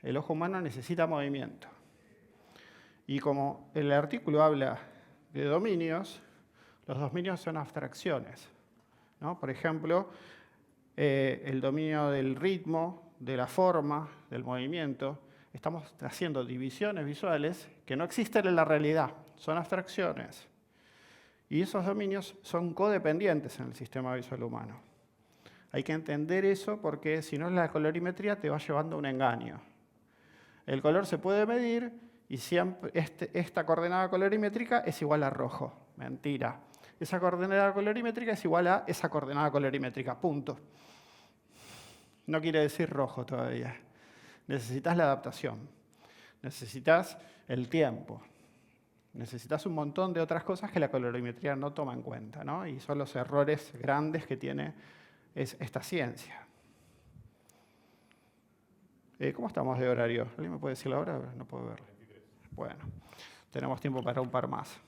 El ojo humano necesita movimiento. Y como el artículo habla de dominios, los dominios son abstracciones, ¿no? Por ejemplo, el dominio del ritmo, de la forma, del movimiento. Estamos haciendo divisiones visuales que no existen en la realidad, son abstracciones. Y esos dominios son codependientes en el sistema visual humano. Hay que entender eso porque si no la colorimetría te va llevando a un engaño. El color se puede medir y siempre esta coordenada colorimétrica es igual a rojo. Mentira. Esa coordenada colorimétrica es igual a esa coordenada colorimétrica. Punto. No quiere decir rojo todavía. Necesitas la adaptación. Necesitas el tiempo. Necesitas un montón de otras cosas que la colorimetría no toma en cuenta, ¿no? Y son los errores grandes que tiene esta ciencia. ¿Cómo estamos de horario? ¿Alguien me puede decir la hora? No puedo verlo. Bueno, tenemos tiempo para un par más.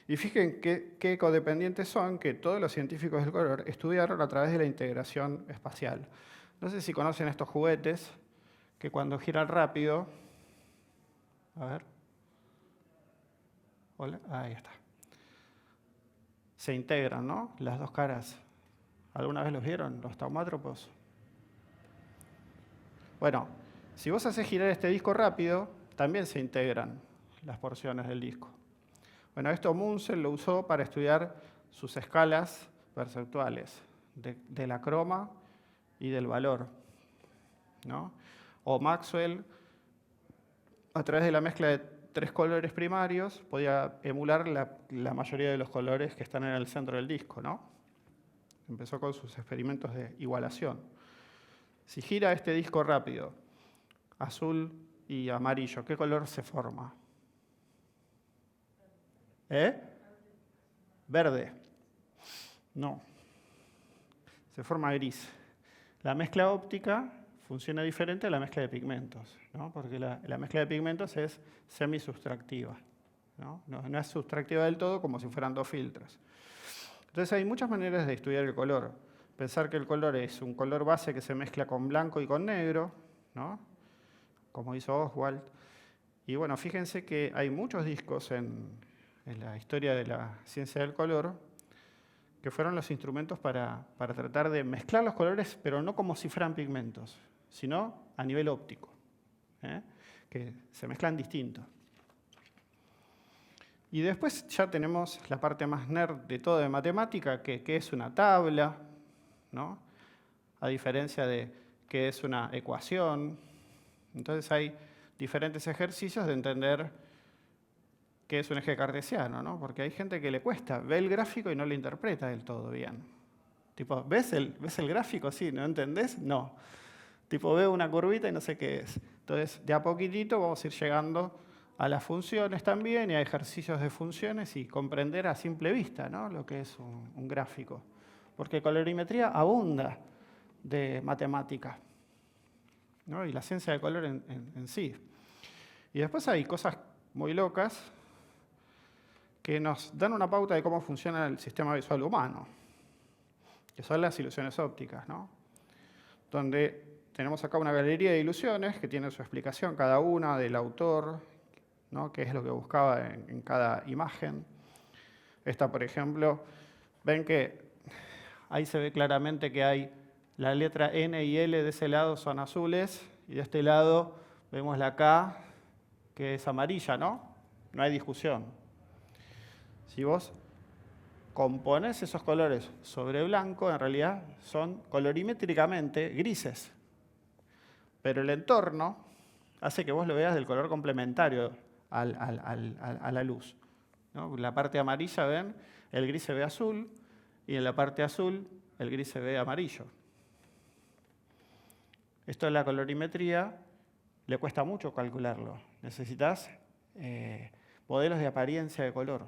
Y fíjense qué codependientes son que todos los científicos del color estudiaron a través de la integración espacial. No sé si conocen estos juguetes que cuando giran rápido... A ver. Hola, ahí está. Se integran, ¿no? Las dos caras. ¿Alguna vez los vieron, los taumátropos? Bueno, si vos haces girar este disco rápido, también se integran las porciones del disco. Bueno, esto Munsell lo usó para estudiar sus escalas perceptuales de la croma y del valor, ¿no? O Maxwell, a través de la mezcla de 3 colores primarios, podía emular la mayoría de los colores que están en el centro del disco, ¿no? Empezó con sus experimentos de igualación. Si gira este disco rápido, azul y amarillo, ¿qué color se forma? Verde. No. Se forma gris. La mezcla óptica funciona diferente a la mezcla de pigmentos, ¿no? Porque la mezcla de pigmentos es semisubtractiva, ¿no? No es subtractiva del todo, como si fueran 2 filtros. Entonces hay muchas maneras de estudiar el color. Pensar que el color es un color base que se mezcla con blanco y con negro, ¿no? Como hizo Oswald. Y bueno, fíjense que hay muchos discos en la historia de la ciencia del color que fueron los instrumentos para tratar de mezclar los colores, pero no como si fueran pigmentos, sino a nivel óptico, que se mezclan distinto. Y después ya tenemos la parte más nerd de todo de matemática, que es una tabla, ¿no? A diferencia de qué es una ecuación. Entonces hay diferentes ejercicios de entender qué es un eje cartesiano, ¿no? Porque hay gente que le cuesta, ve el gráfico y no lo interpreta del todo bien. Tipo, ¿ves el gráfico? Sí, ¿no entendés? No. Tipo, veo una curvita y no sé qué es. Entonces, de a poquitito vamos a ir llegando a las funciones también y a ejercicios de funciones y comprender a simple vista, ¿no? Lo que es un gráfico. Porque colorimetría abunda de matemática, ¿no? Y la ciencia del color en sí. Y después hay cosas muy locas que nos dan una pauta de cómo funciona el sistema visual humano, que son las ilusiones ópticas, ¿no? Donde tenemos acá una galería de ilusiones que tiene su explicación cada una del autor, ¿no? Qué es lo que buscaba en cada imagen. Esta, por ejemplo, ven que ahí se ve claramente que hay la letra N y L de ese lado son azules, y de este lado vemos la K, que es amarilla, ¿no? No hay discusión. Si vos componés esos colores sobre blanco, en realidad son colorimétricamente grises. Pero el entorno hace que vos lo veas del color complementario a la luz, ¿no? La parte amarilla, ven, el gris se ve azul, y en la parte azul el gris se ve amarillo. Esto de la colorimetría le cuesta mucho calcularlo. Necesitas modelos de apariencia de color,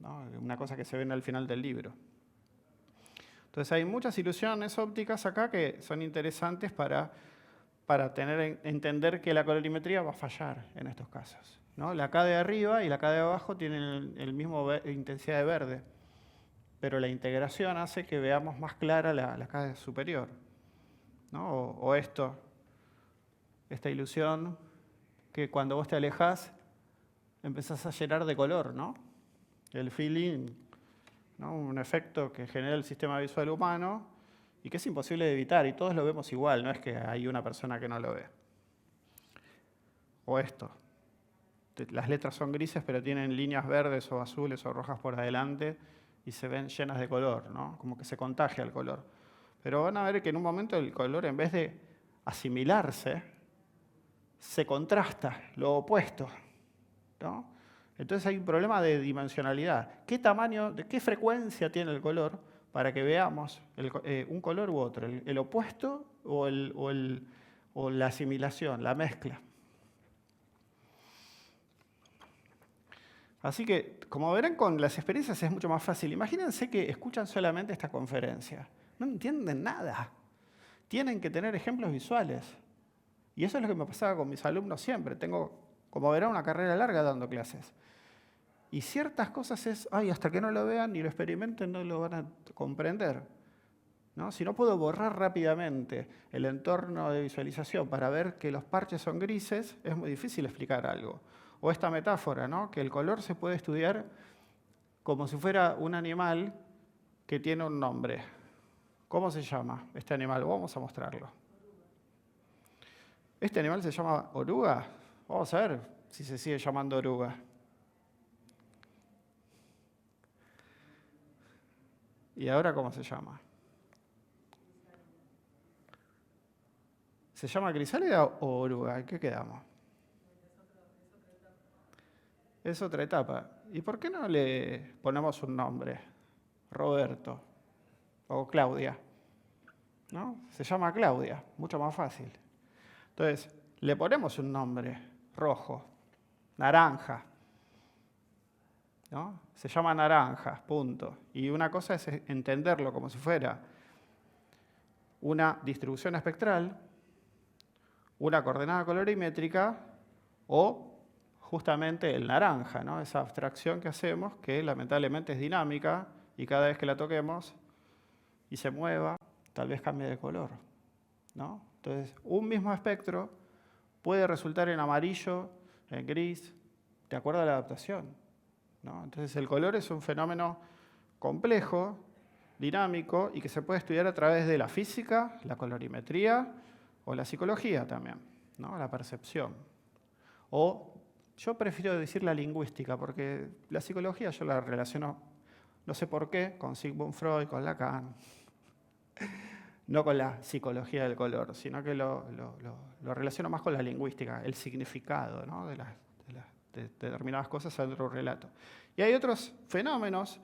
¿no? Una cosa que se ven al final del libro. Entonces hay muchas ilusiones ópticas acá que son interesantes para entender que la colorimetría va a fallar en estos casos, ¿no? La K de arriba y la K de abajo tienen el mismo intensidad de verde, pero la integración hace que veamos más clara la K superior, ¿no? O esta ilusión que cuando vos te alejás empezás a llenar de color, ¿no? El feeling, ¿no? Un efecto que genera el sistema visual humano y que es imposible de evitar, y todos lo vemos igual, no es que hay una persona que no lo ve. O esto, las letras son grises pero tienen líneas verdes o azules o rojas por adelante y se ven llenas de color, ¿no? Como que se contagia el color. Pero van a ver que en un momento el color, en vez de asimilarse, se contrasta, lo opuesto, ¿no? Entonces hay un problema de dimensionalidad. ¿Qué tamaño, de qué frecuencia tiene el color para que veamos un color u otro? ¿El opuesto o la asimilación, la mezcla? Así que, como verán, con las experiencias es mucho más fácil. Imagínense que escuchan solamente esta conferencia. No entienden nada. tienen que tener ejemplos visuales. Y eso es lo que me pasaba con mis alumnos siempre. Tengo, como verán, una carrera larga dando clases. Y ciertas cosas es, ay, hasta que no lo vean ni lo experimenten no lo van a comprender, ¿no? Si no puedo borrar rápidamente el entorno de visualización para ver que los parches son grises, es muy difícil explicar algo. O esta metáfora, ¿no? Que el color se puede estudiar como si fuera un animal que tiene un nombre. ¿Cómo se llama este animal? Vamos a mostrarlo. Este animal se llama oruga. Vamos a ver si se sigue llamando oruga. ¿Y ahora cómo se llama? ¿Se llama crisálida o oruga? ¿En qué quedamos? Es otra etapa. ¿Y por qué no le ponemos un nombre? Roberto o Claudia, ¿no? Se llama Claudia, mucho más fácil. Entonces, le ponemos un nombre, rojo, naranja, ¿no? Se llama naranja, punto. Y una cosa es entenderlo como si fuera una distribución espectral, una coordenada colorimétrica o justamente el naranja, ¿no? Esa abstracción que hacemos que lamentablemente es dinámica y cada vez que la toquemos y se mueva, tal vez cambie de color, ¿no? Entonces, un mismo espectro puede resultar en amarillo, en gris, de acuerdo a la adaptación, ¿no? Entonces, el color es un fenómeno complejo, dinámico y que se puede estudiar a través de la física, la colorimetría o la psicología también, ¿no? La percepción. O yo prefiero decir la lingüística, porque la psicología yo la relaciono, no sé por qué, con Sigmund Freud, con Lacan, no con la psicología del color, sino que lo relaciono más con la lingüística, el significado, ¿no? de determinadas cosas dentro de un relato. Y hay otros fenómenos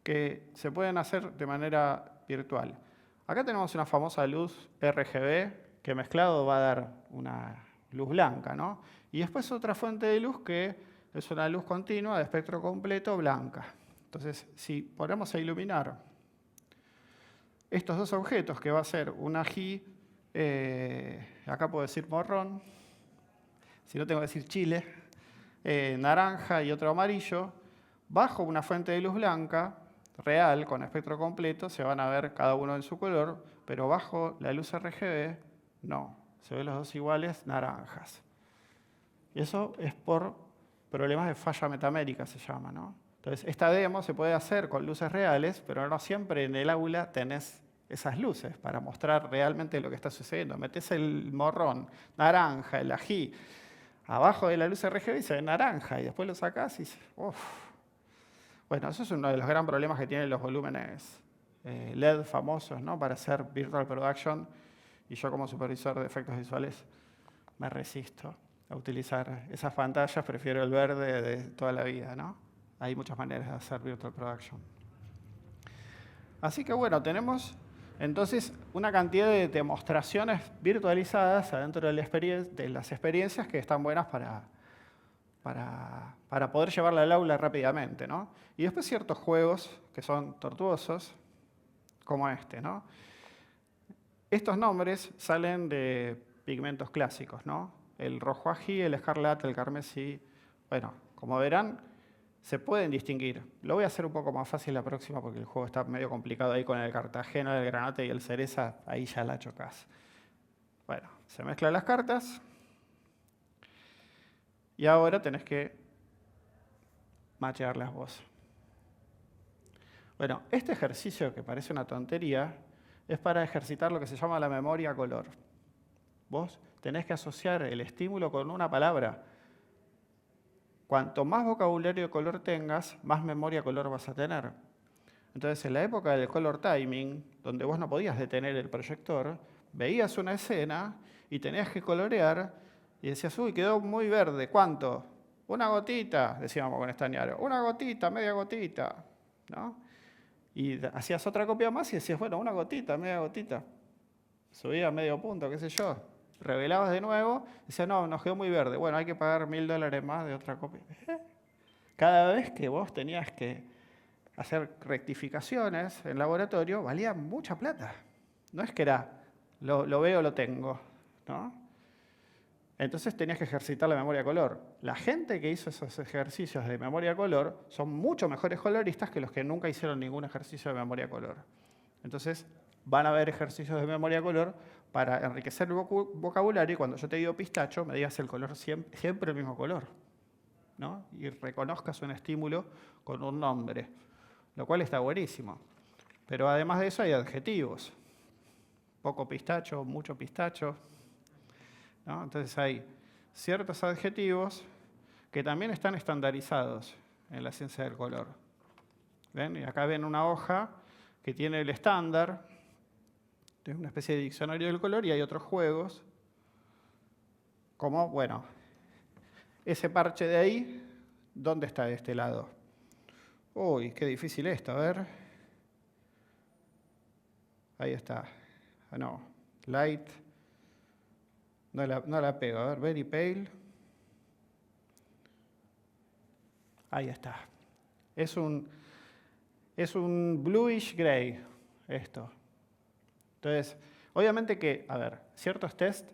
que se pueden hacer de manera virtual. Acá tenemos una famosa luz RGB que mezclado va a dar una luz blanca, ¿no? Y después otra fuente de luz que es una luz continua de espectro completo blanca. Entonces, si ponemos a iluminar estos dos objetos, que va a ser un ají, acá puedo decir morrón, si no tengo que decir chile, naranja y otro amarillo, bajo una fuente de luz blanca, real, con espectro completo, se van a ver cada uno en su color, pero bajo la luz RGB, no, se ven los dos iguales naranjas. Y eso es por problemas de falla metamérica, se llama, ¿no? Entonces, esta demo se puede hacer con luces reales, pero no siempre en el aula tenés esas luces para mostrar realmente lo que está sucediendo. Metés el morrón, naranja, el ají, abajo de la luz RGB y se ve naranja, y después lo sacás y uff. Bueno, eso es uno de los grandes problemas que tienen los volúmenes LED famosos, ¿no? Para hacer virtual production, y yo como supervisor de efectos visuales me resisto a utilizar esas pantallas, prefiero el verde de toda la vida, ¿no? Hay muchas maneras de hacer virtual production. Así que bueno, tenemos entonces una cantidad de demostraciones virtualizadas adentro de las experiencias que están buenas para poder llevarla al aula rápidamente, ¿no? Y después ciertos juegos que son tortuosos, como este, ¿no? Estos nombres salen de pigmentos clásicos, ¿no? El rojo ají, el escarlata, el carmesí. Bueno, como verán, se pueden distinguir. Lo voy a hacer un poco más fácil la próxima porque el juego está medio complicado ahí con el Cartagena, el granate y el cereza. Ahí ya la chocás. Bueno, se mezclan las cartas. Y ahora tenés que machearlas vos. Bueno, este ejercicio que parece una tontería es para ejercitar lo que se llama la memoria color. Vos tenés que asociar el estímulo con una palabra. Cuanto más vocabulario de color tengas, más memoria color vas a tener. Entonces, en la época del color timing, donde vos no podías detener el proyector, veías una escena y tenías que colorear y decías, uy, quedó muy verde. ¿Cuánto? Una gotita, decíamos con Estañaro. Una gotita, media gotita, ¿no? Y hacías otra copia más y decías, bueno, una gotita, media gotita. Subía medio punto, qué sé yo. Revelabas de nuevo, decías, no, nos quedó muy verde. Bueno, hay que pagar $1000 más de otra copia. Cada vez que vos tenías que hacer rectificaciones en laboratorio, valía mucha plata. No es que era lo veo, lo tengo, ¿no? Entonces tenías que ejercitar la memoria color. La gente que hizo esos ejercicios de memoria color son mucho mejores coloristas que los que nunca hicieron ningún ejercicio de memoria color. Entonces van a haber ejercicios de memoria color para enriquecer el vocabulario y cuando yo te digo pistacho, me digas el color siempre el mismo color, ¿no? Y reconozcas un estímulo con un nombre, lo cual está buenísimo. Pero además de eso hay adjetivos. Poco pistacho, mucho pistacho, ¿no? Entonces hay ciertos adjetivos que también están estandarizados en la ciencia del color. ¿Ven? Y acá ven una hoja que tiene el estándar, es una especie de diccionario del color y hay otros juegos, como, bueno, ese parche de ahí, ¿dónde está de este lado? Uy, qué difícil esto, a ver. Ahí está. Ah, no, light. No la pego, a ver, very pale. Ahí está. Es un bluish gray esto. Entonces, obviamente que, a ver, ciertos test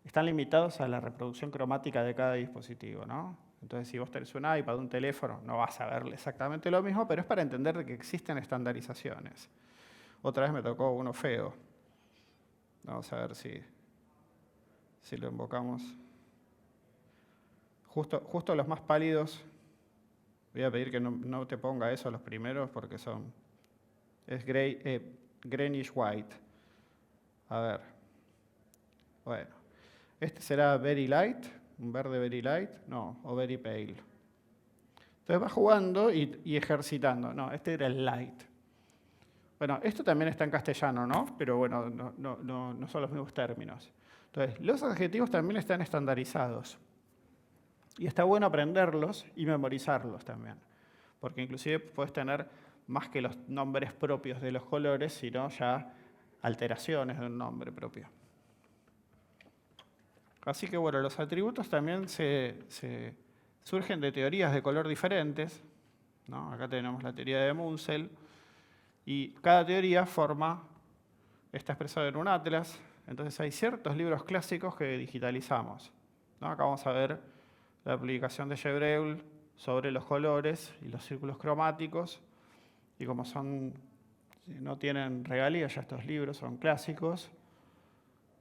están limitados a la reproducción cromática de cada dispositivo, ¿no? Entonces, si vos tenés un iPad, un teléfono, no vas a verle exactamente lo mismo, pero es para entender que existen estandarizaciones. Otra vez me tocó uno feo. Vamos a ver si lo invocamos. Justo los más pálidos. Voy a pedir que no te ponga eso los primeros porque es greenish white. A ver. Bueno. Este será very light, un verde very light, no, o very pale. Entonces va jugando y ejercitando. No, este era el light. Bueno, esto también está en castellano, ¿no? Pero bueno, no son los mismos términos. Entonces, los adjetivos también están estandarizados. Y está bueno aprenderlos y memorizarlos también. Porque inclusive puedes tener más que los nombres propios de los colores, sino ya alteraciones de un nombre propio. Así que bueno, los atributos también surgen de teorías de color diferentes, ¿no? Acá tenemos la teoría de Munsell. Y cada teoría está expresada en un atlas. Entonces hay ciertos libros clásicos que digitalizamos, ¿no? Acá vamos a ver la publicación de Chevreul sobre los colores y los círculos cromáticos. Y como no tienen regalías, ya estos libros son clásicos,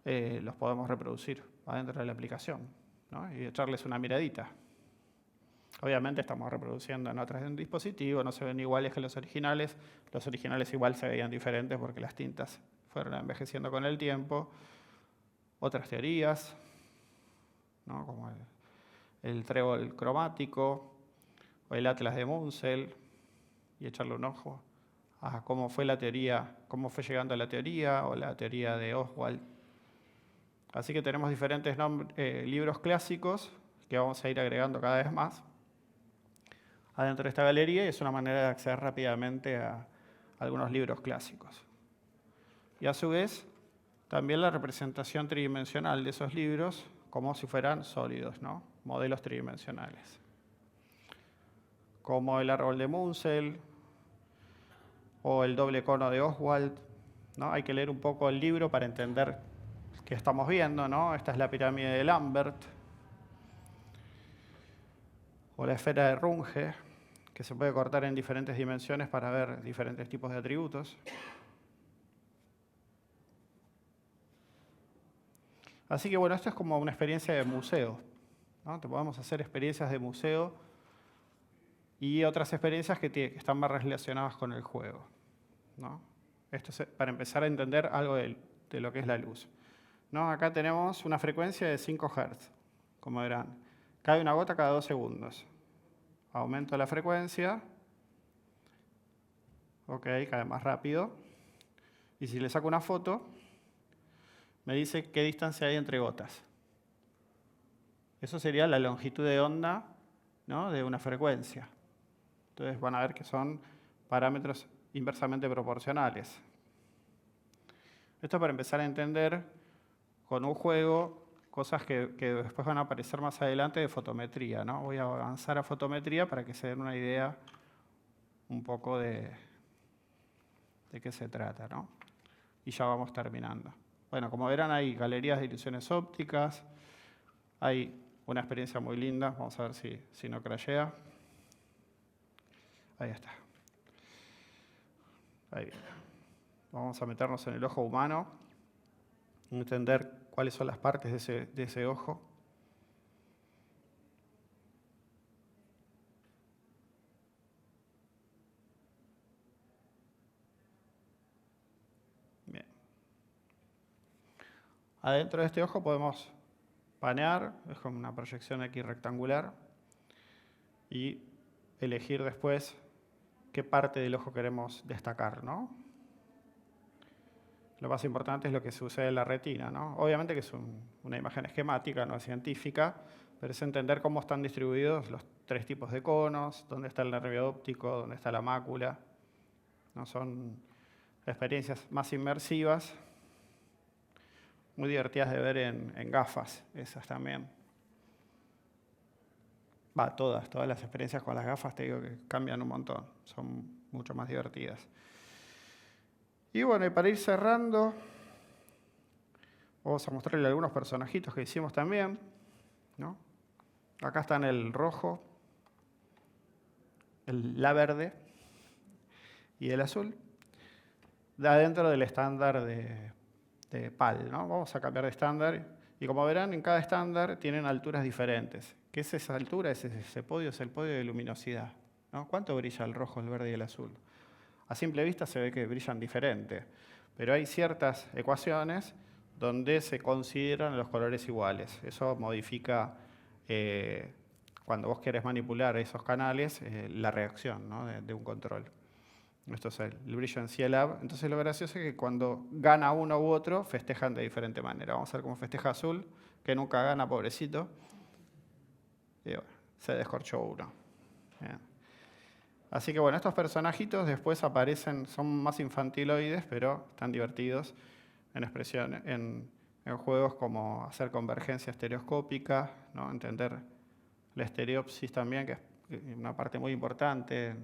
los podemos reproducir adentro de la aplicación, ¿no? Y echarles una miradita. Obviamente estamos reproduciendo en otras de un dispositivo, no se ven iguales que los originales. Los originales igual se veían diferentes porque las tintas fueron envejeciendo con el tiempo. Otras teorías, ¿no? Como el trébol cromático o el atlas de Munsell, y echarle un ojo a cómo fue la teoría, cómo fue llegando a la teoría o la teoría de Oswald. Así que tenemos diferentes libros clásicos que vamos a ir agregando cada vez más adentro de esta galería y es una manera de acceder rápidamente a algunos libros clásicos. Y a su vez, también la representación tridimensional de esos libros como si fueran sólidos, ¿no? Modelos tridimensionales. Como el árbol de Munsell o el doble cono de Oswald, ¿no? Hay que leer un poco el libro para entender qué estamos viendo, ¿no? Esta es la pirámide de Lambert o la esfera de Runge, que se puede cortar en diferentes dimensiones para ver diferentes tipos de atributos. Así que bueno, esto es como una experiencia de museo, ¿no? Te podemos hacer experiencias de museo y otras experiencias que están más relacionadas con el juego, ¿no? Esto es para empezar a entender algo de lo que es la luz, ¿no? Acá tenemos una frecuencia de 5 Hz, como verán. Cae una gota cada 2 segundos. Aumento la frecuencia. Ok, cae más rápido. Y si le saco una foto, me dice qué distancia hay entre gotas. Eso sería la longitud de onda, ¿no? De una frecuencia. Entonces van a ver que son parámetros inversamente proporcionales. Esto para empezar a entender con un juego cosas que después van a aparecer más adelante de fotometría, ¿no? Voy a avanzar a fotometría para que se den una idea un poco de qué se trata, ¿no? Y ya vamos terminando. Bueno, como verán, hay galerías de ilusiones ópticas, hay una experiencia muy linda. Vamos a ver si no crashea. Ahí está. Ahí viene. Vamos a meternos en el ojo humano, entender cuáles son las partes de ese ojo. Bien. Adentro de este ojo podemos panear, es como una proyección aquí rectangular, y elegir después qué parte del ojo queremos destacar, ¿no? Lo más importante es lo que sucede en la retina, ¿no? Obviamente que es una imagen esquemática, no es científica, pero es entender cómo están distribuidos los 3 tipos de conos, dónde está el nervio óptico, dónde está la mácula. ¿No? Son experiencias más inmersivas, muy divertidas de ver en gafas, esas también. Todas las experiencias con las gafas, te digo que cambian un montón, son mucho más divertidas. Y bueno, y para ir cerrando, vamos a mostrarle algunos personajitos que hicimos también, ¿no? Acá están el rojo, la verde y el azul, adentro del estándar de PAL, ¿no? Vamos a cambiar de estándar y como verán, en cada estándar tienen alturas diferentes. ¿Qué es esa altura? Ese podio, es el podio de luminosidad, ¿no? ¿Cuánto brilla el rojo, el verde y el azul? A simple vista se ve que brillan diferente, pero hay ciertas ecuaciones donde se consideran los colores iguales. Eso modifica, cuando vos querés manipular esos canales, la reacción, ¿no? de un control. Esto es el brillo en CLAB. Entonces lo gracioso es que cuando gana uno u otro, festejan de diferente manera. Vamos a ver cómo festeja Azul, que nunca gana, pobrecito. Y bueno, se descorchó uno. Bien. Así que bueno, estos personajitos después aparecen, son más infantiloides, pero están divertidos en expresión, en juegos como hacer convergencia estereoscópica, ¿no? Entender la estereopsis también, que es una parte muy importante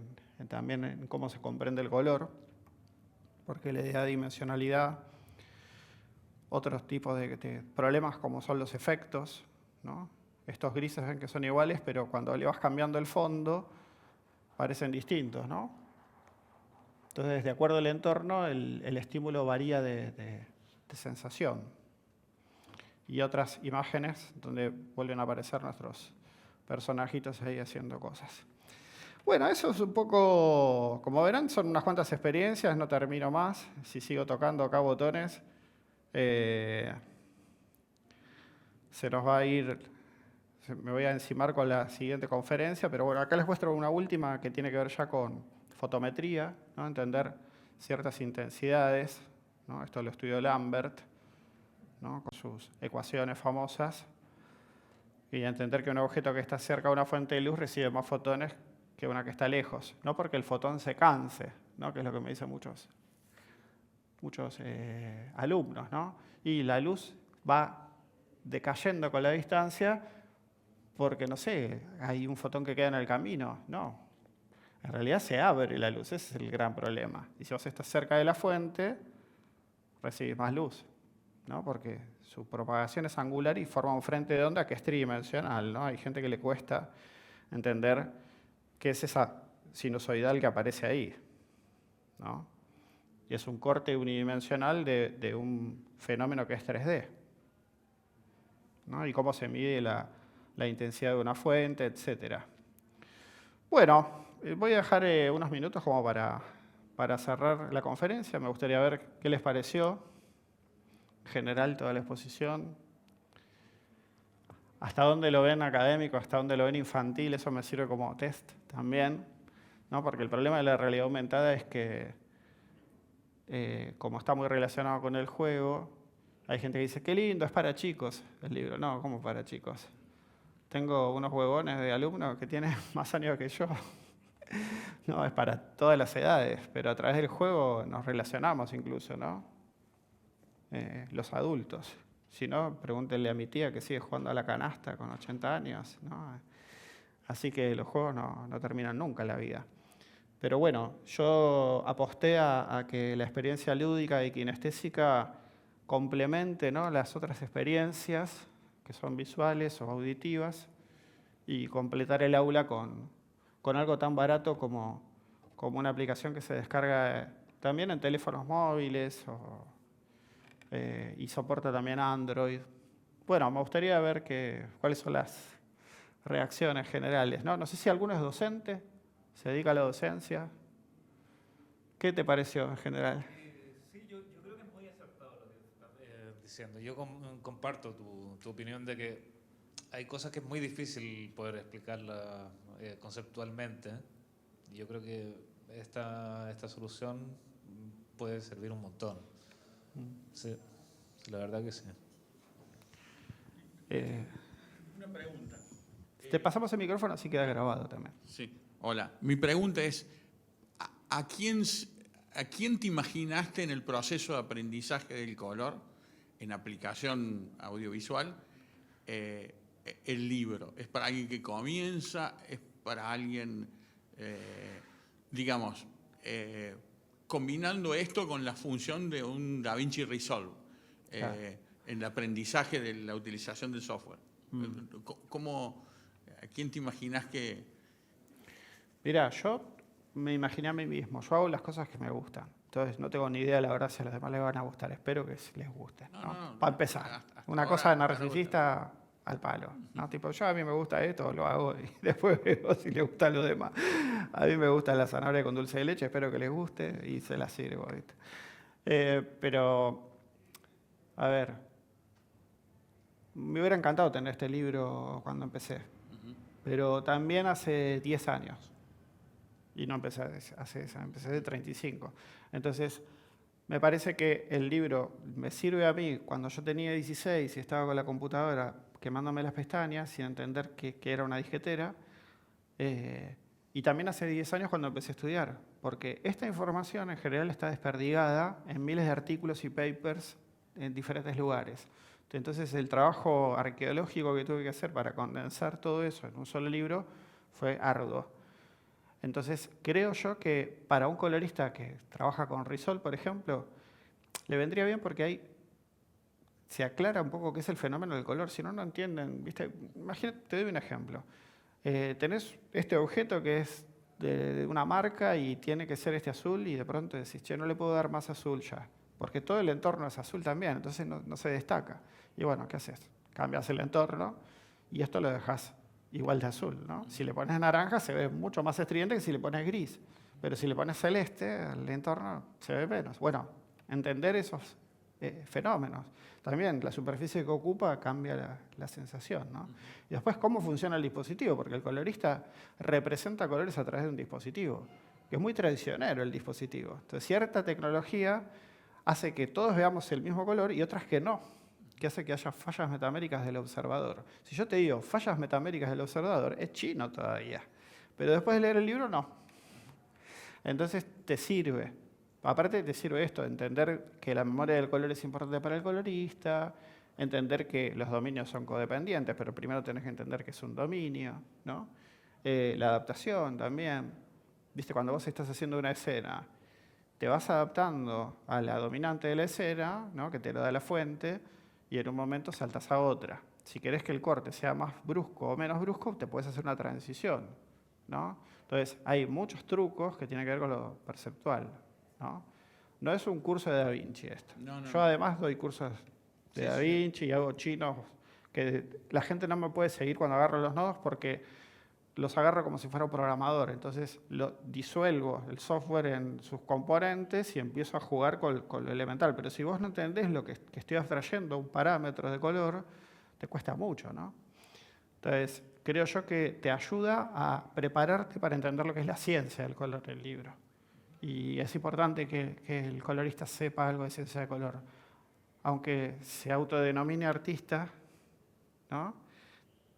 también en cómo se comprende el color, porque le da dimensionalidad. Otros tipos de problemas como son los efectos, ¿no? Estos grises ven que son iguales, pero cuando le vas cambiando el fondo, parecen distintos, ¿no? Entonces, de acuerdo al entorno, el estímulo varía de sensación. Y otras imágenes donde vuelven a aparecer nuestros personajitos ahí haciendo cosas. Bueno, eso es un poco, como verán, son unas cuantas experiencias, no termino más. Si sigo tocando acá botones, se nos va a ir, me voy a encimar con la siguiente conferencia, pero bueno, acá les muestro una última que tiene que ver ya con fotometría, ¿no? Entender ciertas intensidades, ¿no? Esto lo estudió Lambert, ¿no? Con sus ecuaciones famosas, y entender que un objeto que está cerca de una fuente de luz recibe más fotones que una que está lejos, no porque el fotón se canse, ¿no? Que es lo que me dicen muchos alumnos, ¿no? Y la luz va decayendo con la distancia porque, no sé, hay un fotón que queda en el camino. No, en realidad se abre la luz, ese es el gran problema. Y si vos estás cerca de la fuente, recibís más luz, ¿no? Porque su propagación es angular y forma un frente de onda que es tridimensional, ¿no? Hay gente que le cuesta entender qué es esa sinusoidal que aparece ahí, ¿no? Y es un corte unidimensional de un fenómeno que es 3D, ¿no? Y cómo se mide la intensidad de una fuente, etc. Bueno, voy a dejar unos minutos como para cerrar la conferencia. Me gustaría ver qué les pareció en general toda la exposición. Hasta dónde lo ven académico, hasta dónde lo ven infantil, eso me sirve como test también, ¿no? Porque el problema de la realidad aumentada es que, como está muy relacionado con el juego, hay gente que dice, qué lindo, es para chicos el libro. No, ¿cómo para chicos? Tengo unos huevones de alumnos que tienen más años que yo. No, es para todas las edades, pero a través del juego nos relacionamos incluso, ¿no? Los adultos. Si no, pregúntenle a mi tía que sigue jugando a la canasta con 80 años, ¿no? Así que los juegos no terminan nunca en la vida. Pero bueno, yo aposté a que la experiencia lúdica y kinestésica complemente, ¿no?, las otras experiencias que son visuales o auditivas y completar el aula con algo tan barato como una aplicación que se descarga también en teléfonos móviles y soporta también Android. Bueno, me gustaría ver cuáles son las reacciones generales, ¿no? No sé si alguno es docente, se dedica a la docencia. ¿Qué te pareció en general? Sí, yo creo que es muy acertado lo que estás diciendo. Yo comparto tu opinión de que hay cosas que es muy difícil poder explicarlas conceptualmente. Y yo creo que esta solución puede servir un montón. Sí, la verdad que sí. Una pregunta. Te pasamos el micrófono, así queda grabado también. Sí, hola. Mi pregunta es, ¿a quién te imaginaste en el proceso de aprendizaje del color, en aplicación audiovisual, el libro? ¿Es para alguien que comienza? ¿Es para alguien, digamos, combinando esto con la función de un DaVinci Resolve, Claro. en el aprendizaje de la utilización del software? ¿A quién te imaginas que...? Mirá, yo me imaginé a mí mismo. Yo hago las cosas que me gustan. Entonces, no tengo ni idea, la verdad, si a los demás les van a gustar. Espero que les guste, ¿no? Para empezar. Hasta Una ahora cosa de te gusta. narcisista al palo, ¿no? Tipo, yo a mí me gusta esto, lo hago y después veo si les gusta a los demás. A mí me gusta la zanahoria con dulce de leche, espero que les guste y se la sirvo, ¿viste? Pero, a ver, me hubiera encantado tener este libro cuando empecé, pero también hace 10 años. Y no empecé hace eso, empecé de 35. Entonces, me parece que el libro me sirve a mí cuando yo tenía 16 y estaba con la computadora quemándome las pestañas sin entender que era una disquetera. Y también hace 10 años cuando empecé a estudiar, porque esta información en general está desperdigada en miles de artículos y papers en diferentes lugares. Entonces, el trabajo arqueológico que tuve que hacer para condensar todo eso en un solo libro fue arduo. Entonces, creo yo que para un colorista que trabaja con Risol, por ejemplo, le vendría bien porque ahí se aclara un poco qué es el fenómeno del color. Si no, no entienden, ¿viste? Imagínate, te doy un ejemplo. Tenés este objeto que es de una marca y tiene que ser este azul y de pronto decís, che, no le puedo dar más azul ya, porque todo el entorno es azul también, entonces no se destaca. Y bueno, ¿qué haces? Cambias el entorno y esto lo dejas igual de azul, ¿no? Si le pones naranja se ve mucho más estridente que si le pones gris, pero si le pones celeste, el entorno se ve menos. Bueno, entender esos fenómenos. También la superficie que ocupa cambia la sensación, ¿no? Y después, ¿cómo funciona el dispositivo? Porque el colorista representa colores a través de un dispositivo, que es muy traicionero el dispositivo. Entonces, cierta tecnología hace que todos veamos el mismo color y otras que no, que hace que haya fallas metaméricas del observador. Si yo te digo fallas metaméricas del observador, es chino todavía, pero después de leer el libro, no. Entonces, te sirve. Aparte te sirve esto, entender que la memoria del color es importante para el colorista, entender que los dominios son codependientes, pero primero tenés que entender que es un dominio, ¿no? La adaptación también. ¿Viste? Cuando vos estás haciendo una escena, te vas adaptando a la dominante de la escena, ¿no?, que te lo da la fuente, y en un momento saltas a otra. Si querés que el corte sea más brusco o menos brusco, te puedes hacer una transición, ¿no? Entonces, hay muchos trucos que tienen que ver con lo perceptual, ¿no? No es un curso de Da Vinci esto. Yo además doy cursos de Da Vinci y hago chinos que la gente no me puede seguir cuando agarro los nodos porque los agarro como si fuera un programador. Entonces lo disuelvo el software en sus componentes y empiezo a jugar con lo elemental. Pero si vos no entendés lo que estoy abstrayendo, un parámetro de color, te cuesta mucho, ¿no? Entonces, creo yo que te ayuda a prepararte para entender lo que es la ciencia del color del libro. Y es importante que el colorista sepa algo de ciencia de color. Aunque se autodenomine artista, ¿no?,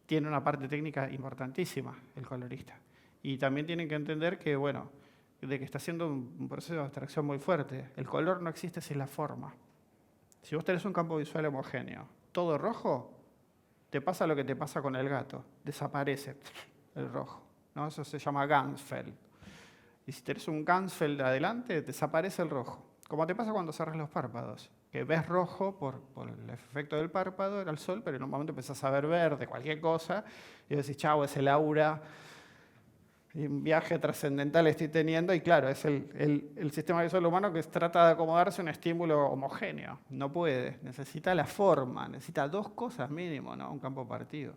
tiene una parte técnica importantísima el colorista. Y también tienen que entender que, bueno, de que está haciendo un proceso de abstracción muy fuerte. El color no existe sin la forma. Si vos tenés un campo visual homogéneo, todo rojo, te pasa lo que te pasa con el gato. Desaparece el rojo, ¿no? Eso se llama Ganzfeld. Y si tenés un Ganzfeld adelante, desaparece el rojo. Como te pasa cuando cerras los párpados. que ves rojo por el efecto del párpado, era el sol, pero en un momento empezás a ver verde, cualquier cosa, y decís, chau, es el aura, y un viaje trascendental estoy teniendo, y claro, es el sistema visual humano que trata de acomodarse a un estímulo homogéneo. No puede, necesita la forma, necesita 2 cosas mínimo, ¿no? Un campo partido.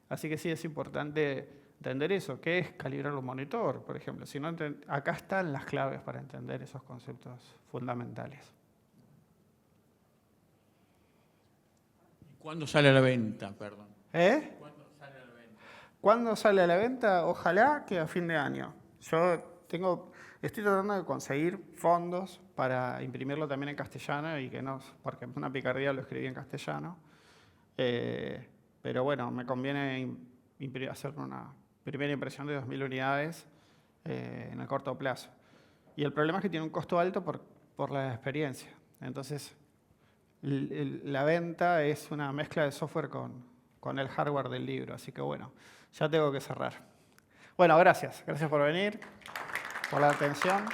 Así que sí es importante entender eso. ¿Qué es calibrar un monitor, por ejemplo? Si no, acá están las claves para entender esos conceptos fundamentales. ¿Cuándo sale a la venta, perdón? ¿Eh? ¿Cuándo sale a la venta? ¿Cuándo sale a la venta? Ojalá que a fin de año. Yo estoy tratando de conseguir fondos para imprimirlo también en castellano y que no, porque es una picardía, lo escribí en castellano. Pero bueno, me conviene hacer una primera impresión de 2.000 unidades en el corto plazo. Y el problema es que tiene un costo alto por la experiencia. Entonces, la venta es una mezcla de software con el hardware del libro. Así que bueno, ya tengo que cerrar. Bueno, gracias. Gracias por venir, por la atención.